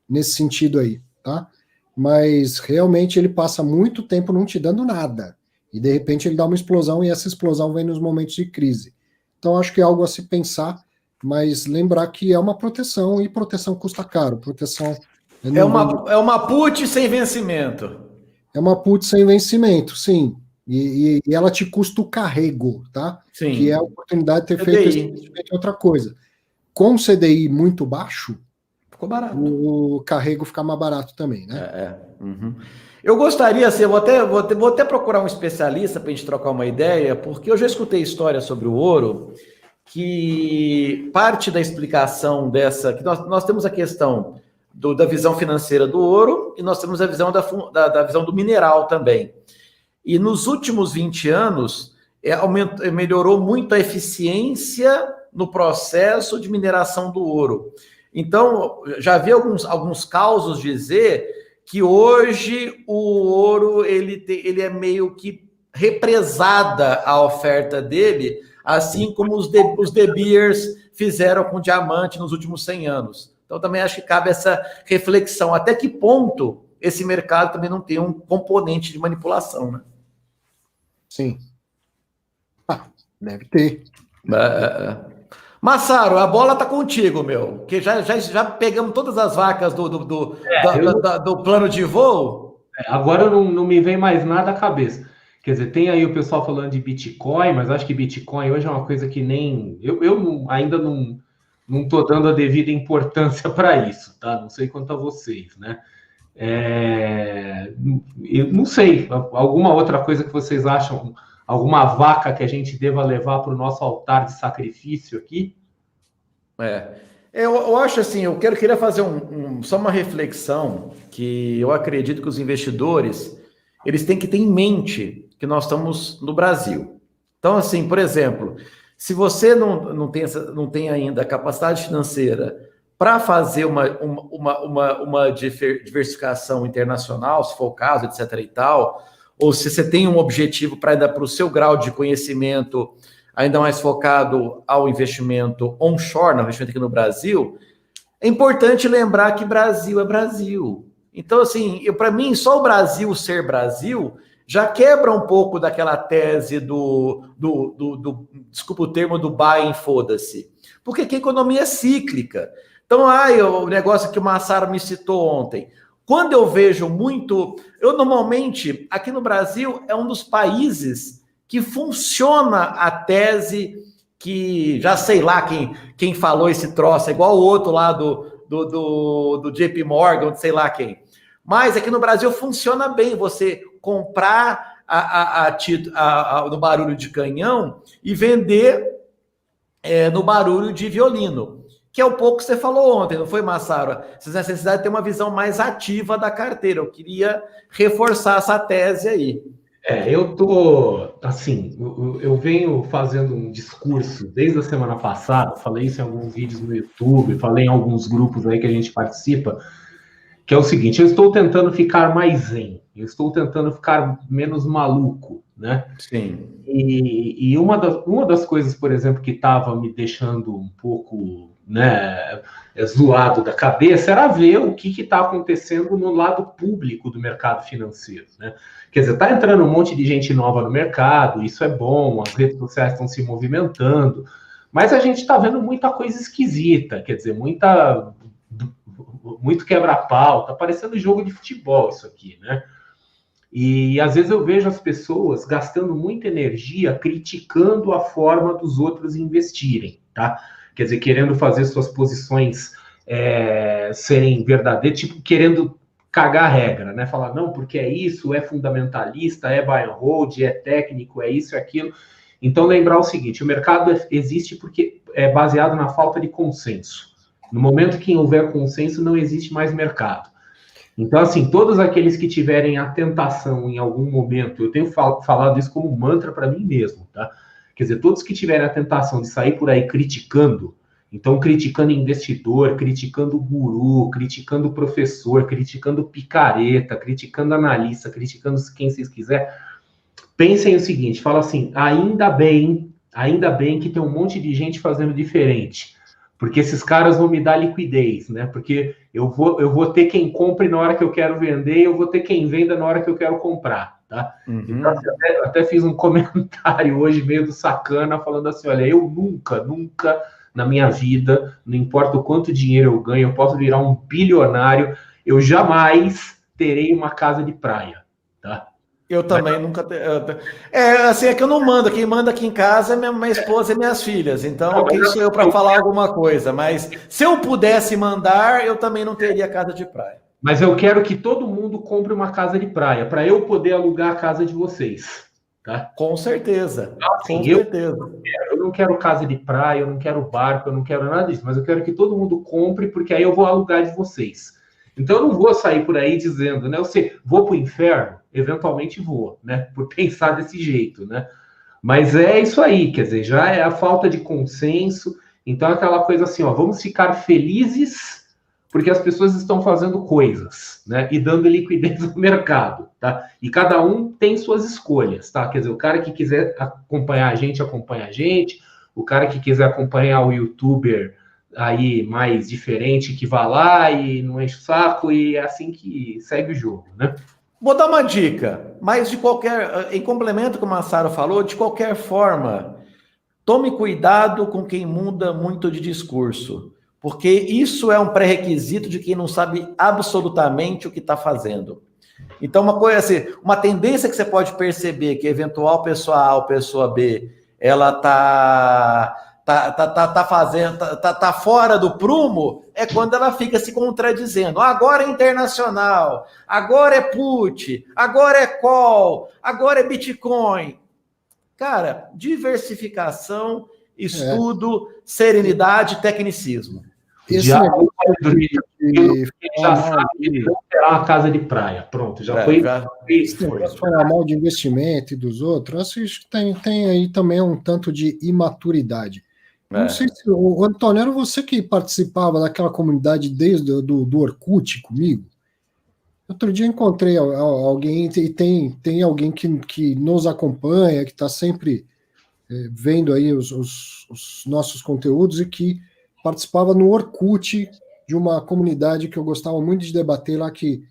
nesse sentido aí, tá? Mas realmente ele passa muito tempo não te dando nada, e de repente ele dá uma explosão, e essa explosão vem nos momentos de crise. Então acho que é algo a se pensar, mas lembrar que é uma proteção, e proteção custa caro. Proteção é uma put sem vencimento. É uma put sem vencimento, sim. E ela te custa o carrego, tá? Sim. Que é a oportunidade de ter feito esse investimento em outra coisa. Com CDI muito baixo, ficou barato. O carrego fica mais barato também, né? Uhum. Eu gostaria, assim, vou até procurar um especialista para a gente trocar uma ideia, porque eu já escutei histórias sobre o ouro, que parte da explicação dessa, que nós temos a questão da visão financeira do ouro, e nós temos a visão da visão do mineral também. E nos últimos 20 anos, melhorou muito a eficiência no processo de mineração do ouro. Então, já vi alguns causos dizer que hoje o ouro ele é meio que represada a oferta dele, assim como os De Beers fizeram com diamante nos últimos 100 anos. Então, também acho que cabe essa reflexão. Até que ponto esse mercado também não tem um componente de manipulação, né? Sim. Deve ter. Massaro, a bola tá contigo, meu. Que já pegamos todas as vacas do plano de voo. Agora não me vem mais nada à cabeça. Quer dizer, tem aí o pessoal falando de Bitcoin, mas acho que Bitcoin hoje é uma coisa que nem... ainda não estou dando a devida importância para isso, tá? Não sei quanto a vocês, né? Eu não sei, alguma outra coisa que vocês acham, alguma vaca que a gente deva levar para o nosso altar de sacrifício aqui? Eu acho assim, queria fazer só uma reflexão, que eu acredito que os investidores, eles têm que ter em mente que nós estamos no Brasil. Então, assim, por exemplo, se você não tem ainda a capacidade financeira para fazer uma diversificação internacional, se for o caso, etc. e tal, ou se você tem um objetivo para o seu grau de conhecimento ainda mais focado ao investimento onshore, no investimento aqui no Brasil, é importante lembrar que Brasil é Brasil. Então, assim, para mim, só o Brasil ser Brasil já quebra um pouco daquela tese desculpa o termo, do buy and foda-se. Porque aqui a economia é cíclica. Então, o negócio que o Massaro me citou ontem. Quando eu vejo eu normalmente, aqui no Brasil, é um dos países que funciona a tese que, já sei lá quem falou esse troço, é igual o outro lá do JP Morgan, sei lá quem. Mas aqui no Brasil funciona bem você comprar no barulho de canhão e vender no barulho de violino, que é um pouco que você falou ontem, não foi, Massaro? Essa necessidade de ter uma visão mais ativa da carteira. Eu queria reforçar essa tese aí. Eu tô, assim, eu venho fazendo um discurso desde a semana passada, falei isso em alguns vídeos no YouTube, falei em alguns grupos aí que a gente participa, que é o seguinte: eu estou tentando ficar mais zen, eu estou tentando ficar menos maluco, né? Sim. E uma das coisas, por exemplo, que estava me deixando um pouco, né, zoado da cabeça, era ver o que está acontecendo no lado público do mercado financeiro, né? Quer dizer, está entrando um monte de gente nova no mercado, isso é bom, as redes sociais estão se movimentando, mas a gente está vendo muita coisa esquisita, quer dizer, muito quebra-pau, tá parecendo jogo de futebol isso aqui, né? E às vezes eu vejo as pessoas gastando muita energia criticando a forma dos outros investirem, tá? Quer dizer, querendo fazer suas posições serem verdadeiras, tipo, querendo cagar a regra, né? Falar, não, porque é isso, é fundamentalista, é buy and hold, é técnico, é isso, é aquilo. Então, lembrar o seguinte: o mercado existe porque é baseado na falta de consenso. No momento que houver consenso, não existe mais mercado. Então, assim, todos aqueles que tiverem a tentação em algum momento, eu tenho falado isso como mantra para mim mesmo, tá? Quer dizer, todos que tiverem a tentação de sair por aí criticando, então criticando investidor, criticando guru, criticando professor, criticando picareta, criticando analista, criticando quem vocês quiserem, pensem o seguinte, fala assim: ainda bem que tem um monte de gente fazendo diferente, porque esses caras vão me dar liquidez, né? Porque eu vou ter quem compre na hora que eu quero vender, e eu vou ter quem venda na hora que eu quero comprar, tá? Uhum. Então, eu até fiz um comentário hoje meio do sacana, falando assim: olha, eu nunca na minha vida, não importa o quanto dinheiro eu ganho, eu posso virar um bilionário, eu jamais terei uma casa de praia, tá? Eu também nunca... assim, é que eu não mando. Quem manda aqui em casa é minha esposa e minhas filhas. Então, quem sou eu para falar alguma coisa? Mas se eu pudesse mandar, eu também não teria casa de praia. Mas eu quero que todo mundo compre uma casa de praia, para eu poder alugar a casa de vocês, tá? Com certeza. Assim, com certeza. Eu não quero casa de praia, eu não quero barco, eu não quero nada disso. Mas eu quero que todo mundo compre, porque aí eu vou alugar de vocês. Então, eu não vou sair por aí dizendo, né? Vou para o inferno? Eventualmente vou, né? Por pensar desse jeito, né? Mas é isso aí, quer dizer, já é a falta de consenso. Então, é aquela coisa assim, ó, vamos ficar felizes porque as pessoas estão fazendo coisas, né? E dando liquidez no mercado, tá? E cada um tem suas escolhas, tá? Quer dizer, o cara que quiser acompanhar a gente, acompanha a gente. O cara que quiser acompanhar o youtuber aí mais diferente, que vá lá e não enche o saco, e é assim que segue o jogo, né? Vou dar uma dica, mas em complemento com o Massaro falou, de qualquer forma, tome cuidado com quem muda muito de discurso, porque isso é um pré-requisito de quem não sabe absolutamente o que está fazendo. Então, uma coisa assim, uma tendência que você pode perceber que eventual pessoa A ou pessoa B, ela tá fora do prumo, é quando ela fica se contradizendo. Agora é internacional, agora é put, agora é call, agora é Bitcoin. Cara, diversificação, estudo, serenidade, tecnicismo. Esse Já, negócio já sabe que não terá uma casa de praia. Pronto, já foi. Esse negócio de falar mal de investimento e dos outros, acho que tem aí também um tanto de imaturidade. Não sei se, o Antônio, era você que participava daquela comunidade desde do Orkut comigo? Outro dia encontrei alguém, e tem alguém que nos acompanha, que está sempre vendo aí os nossos conteúdos e que participava no Orkut de uma comunidade que eu gostava muito de debater lá, que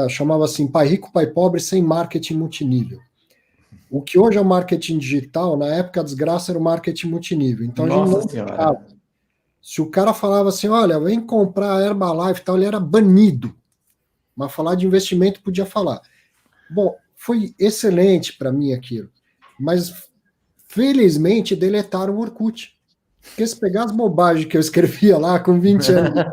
chamava assim, Pai Rico, Pai Pobre sem marketing multinível. O que hoje é o marketing digital, na época a desgraça era o marketing multinível. Então, Nossa Senhora. Se o cara falava assim, olha, vem comprar a Herbalife e tal, ele era banido. Mas falar de investimento podia falar. Bom, foi excelente para mim aquilo. Mas, felizmente, deletaram o Orkut. Porque se pegar as bobagens que eu escrevia lá com 20 anos,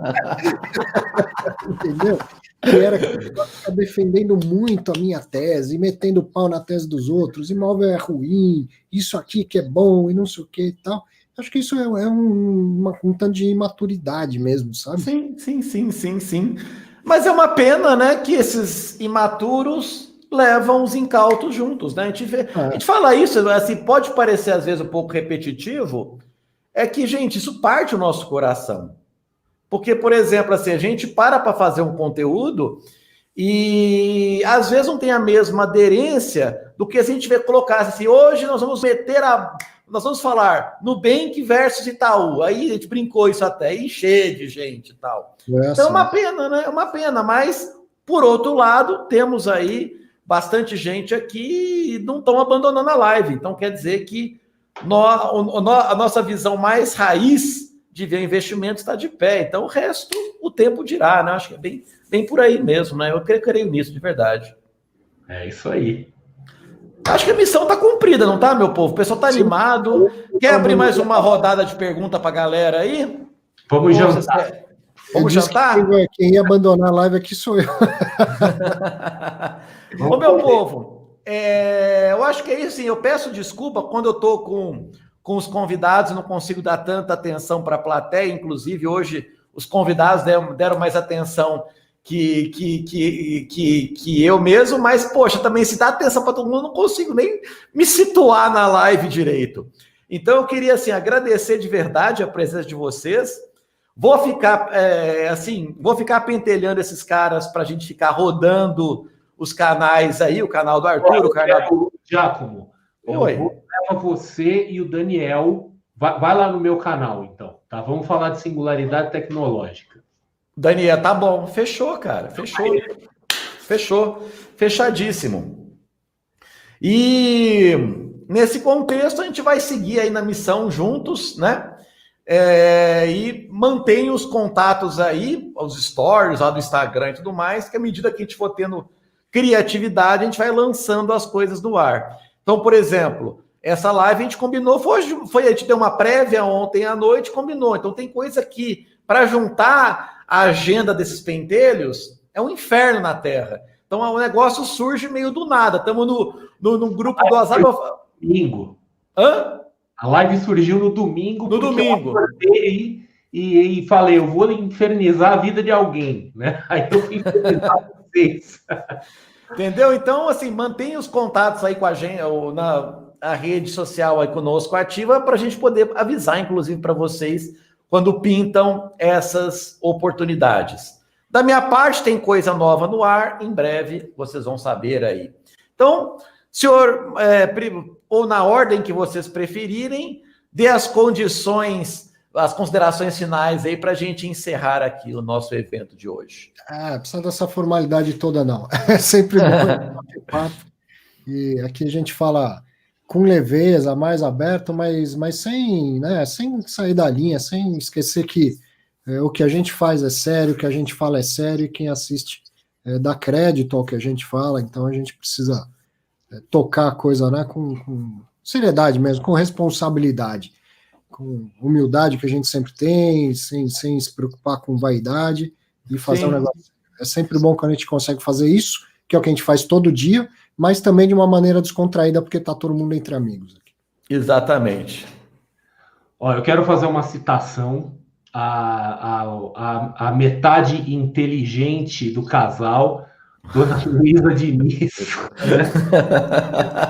entendeu? Que era ficar defendendo muito a minha tese, metendo pau na tese dos outros, imóvel é ruim, isso aqui que é bom, e não sei o que e tal. Acho que isso é um tanto de imaturidade mesmo, sabe? Sim. Mas é uma pena, né, que esses imaturos levam os incautos juntos, né? A gente fala isso, assim, pode parecer às vezes um pouco repetitivo, é que, gente, isso parte do nosso coração. Porque, por exemplo, assim, a gente para fazer um conteúdo e às vezes não tem a mesma aderência do que a gente vê colocar assim, hoje nós vamos falar Nubank versus Itaú. Aí a gente brincou isso até, e cheio de gente e tal. Então é uma pena, né? É uma pena, mas por outro lado, temos aí bastante gente aqui e não estão abandonando a live. Então quer dizer que a nossa visão mais raiz de ver investimento está de pé. Então, o resto, o tempo dirá, né? Acho que é bem por aí mesmo, né? Eu creio nisso, de verdade. É isso aí. Acho que a missão está cumprida, não tá, meu povo? O pessoal está animado. Quer abrir mais uma rodada de pergunta para a galera aí? Vamos jantar. Vamos jantar? Quem ia abandonar a live aqui sou eu. Ô, meu povo, eu acho que é isso, sim. Eu peço desculpa quando eu estou com os convidados, não consigo dar tanta atenção para a plateia, inclusive hoje os convidados deram mais atenção que eu mesmo, mas, poxa, também se dá atenção para todo mundo, não consigo nem me situar na live direito. Então, eu queria, assim, agradecer de verdade a presença de vocês. Vou ficar pentelhando esses caras para a gente ficar rodando os canais aí, o canal do Arthur, o canal do Giacomo. Leva você e o Daniel. Vai lá no meu canal, então. Tá? Vamos falar de singularidade tecnológica. Daniel, tá bom. Fechou, cara. Fechou. Fechadíssimo. E nesse contexto, a gente vai seguir aí na missão juntos, né? E mantém os contatos aí, os stories lá do Instagram e tudo mais, que à medida que a gente for tendo criatividade, a gente vai lançando as coisas no ar. Então, por exemplo, essa live a gente combinou, a gente deu uma prévia ontem à noite, combinou. Então tem coisa que, para juntar a agenda desses pentelhos, é um inferno na Terra. Então o negócio surge meio do nada. Estamos no grupo do WhatsApp. Domingo. Hã? A live surgiu no domingo. No domingo. Eu acordei e falei, eu vou infernizar a vida de alguém, né? Aí eu fui infernizar vocês. Entendeu? Então, assim, mantenha os contatos aí com a gente, a rede social aí conosco ativa, para a gente poder avisar, inclusive, para vocês quando pintam essas oportunidades. Da minha parte, tem coisa nova no ar, em breve vocês vão saber aí. Então, senhor, ou na ordem que vocês preferirem, dê as considerações finais aí para a gente encerrar aqui o nosso evento de hoje. Precisa dessa formalidade toda, não. É sempre bom. E aqui a gente fala com leveza, mais aberto, mas sem, né, sem sair da linha, sem esquecer que o que a gente faz é sério, o que a gente fala é sério, e quem assiste dá crédito ao que a gente fala, então a gente precisa tocar a coisa, né, com seriedade mesmo, com responsabilidade, com humildade que a gente sempre tem, sem se preocupar com vaidade, e fazer um negócio. É sempre bom quando a gente consegue fazer isso, que é o que a gente faz todo dia, mas também de uma maneira descontraída, porque está todo mundo entre amigos aqui. Exatamente. Olha, eu quero fazer uma citação à metade inteligente do casal, Dona Luísa Diniz, né?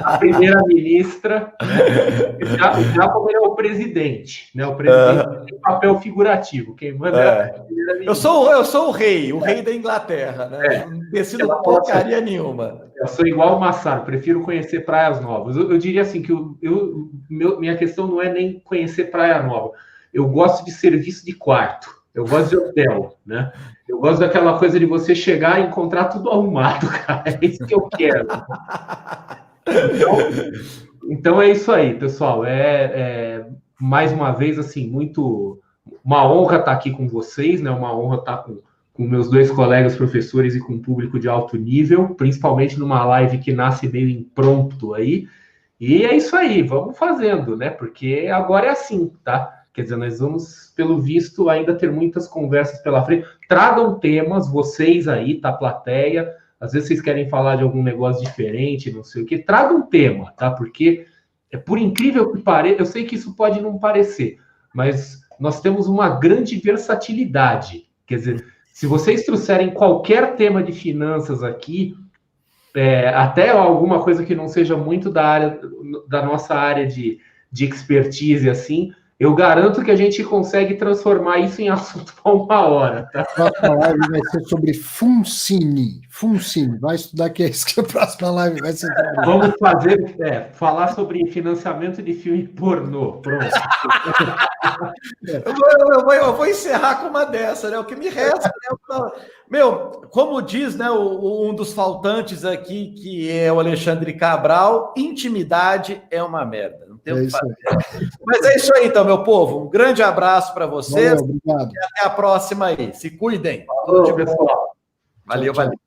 A primeira-ministra, né? Já como ele é o presidente, né? O presidente tem papel figurativo, quem manda é a primeira-ministra. Eu sou o rei da Inglaterra, né? Não decido porcaria nenhuma. Eu sou igual o Massaro, prefiro conhecer praias novas. Eu diria assim que minha questão não é nem conhecer praia nova. Eu gosto de serviço de quarto. Eu gosto de hotel, né? Eu gosto daquela coisa de você chegar e encontrar tudo arrumado, cara. É isso que eu quero. Então é isso aí, pessoal. Mais uma vez, assim, uma honra estar aqui com vocês, né? Uma honra estar com meus dois colegas professores e com um público de alto nível, principalmente numa live que nasce meio impromptu aí. E é isso aí, vamos fazendo, né? Porque agora é assim, tá? Quer dizer, nós vamos, pelo visto, ainda ter muitas conversas pela frente. Tragam temas, vocês aí, tá, plateia. Às vezes vocês querem falar de algum negócio diferente, não sei o quê. Tragam um tema, tá? Porque, por incrível que pareça, eu sei que isso pode não parecer, mas nós temos uma grande versatilidade. Quer dizer, se vocês trouxerem qualquer tema de finanças aqui, até alguma coisa que não seja muito da nossa área de expertise, assim, eu garanto que a gente consegue transformar isso em assunto para 1 hora. Tá? A próxima live vai ser sobre Funcine. Vai estudar que é isso que a próxima live vai ser. Vamos falar sobre financiamento de filme pornô. Pronto. Eu vou encerrar com uma dessa, né? O que me resta, né? Como diz, né, um dos faltantes aqui, que é o Alexandre Cabral, intimidade é uma merda. Não tem o que fazer. Mas é isso aí, então, meu povo. Um grande abraço para vocês. Valeu, obrigado. E até a próxima aí. Se cuidem. Falou, pessoal. Valeu, valeu.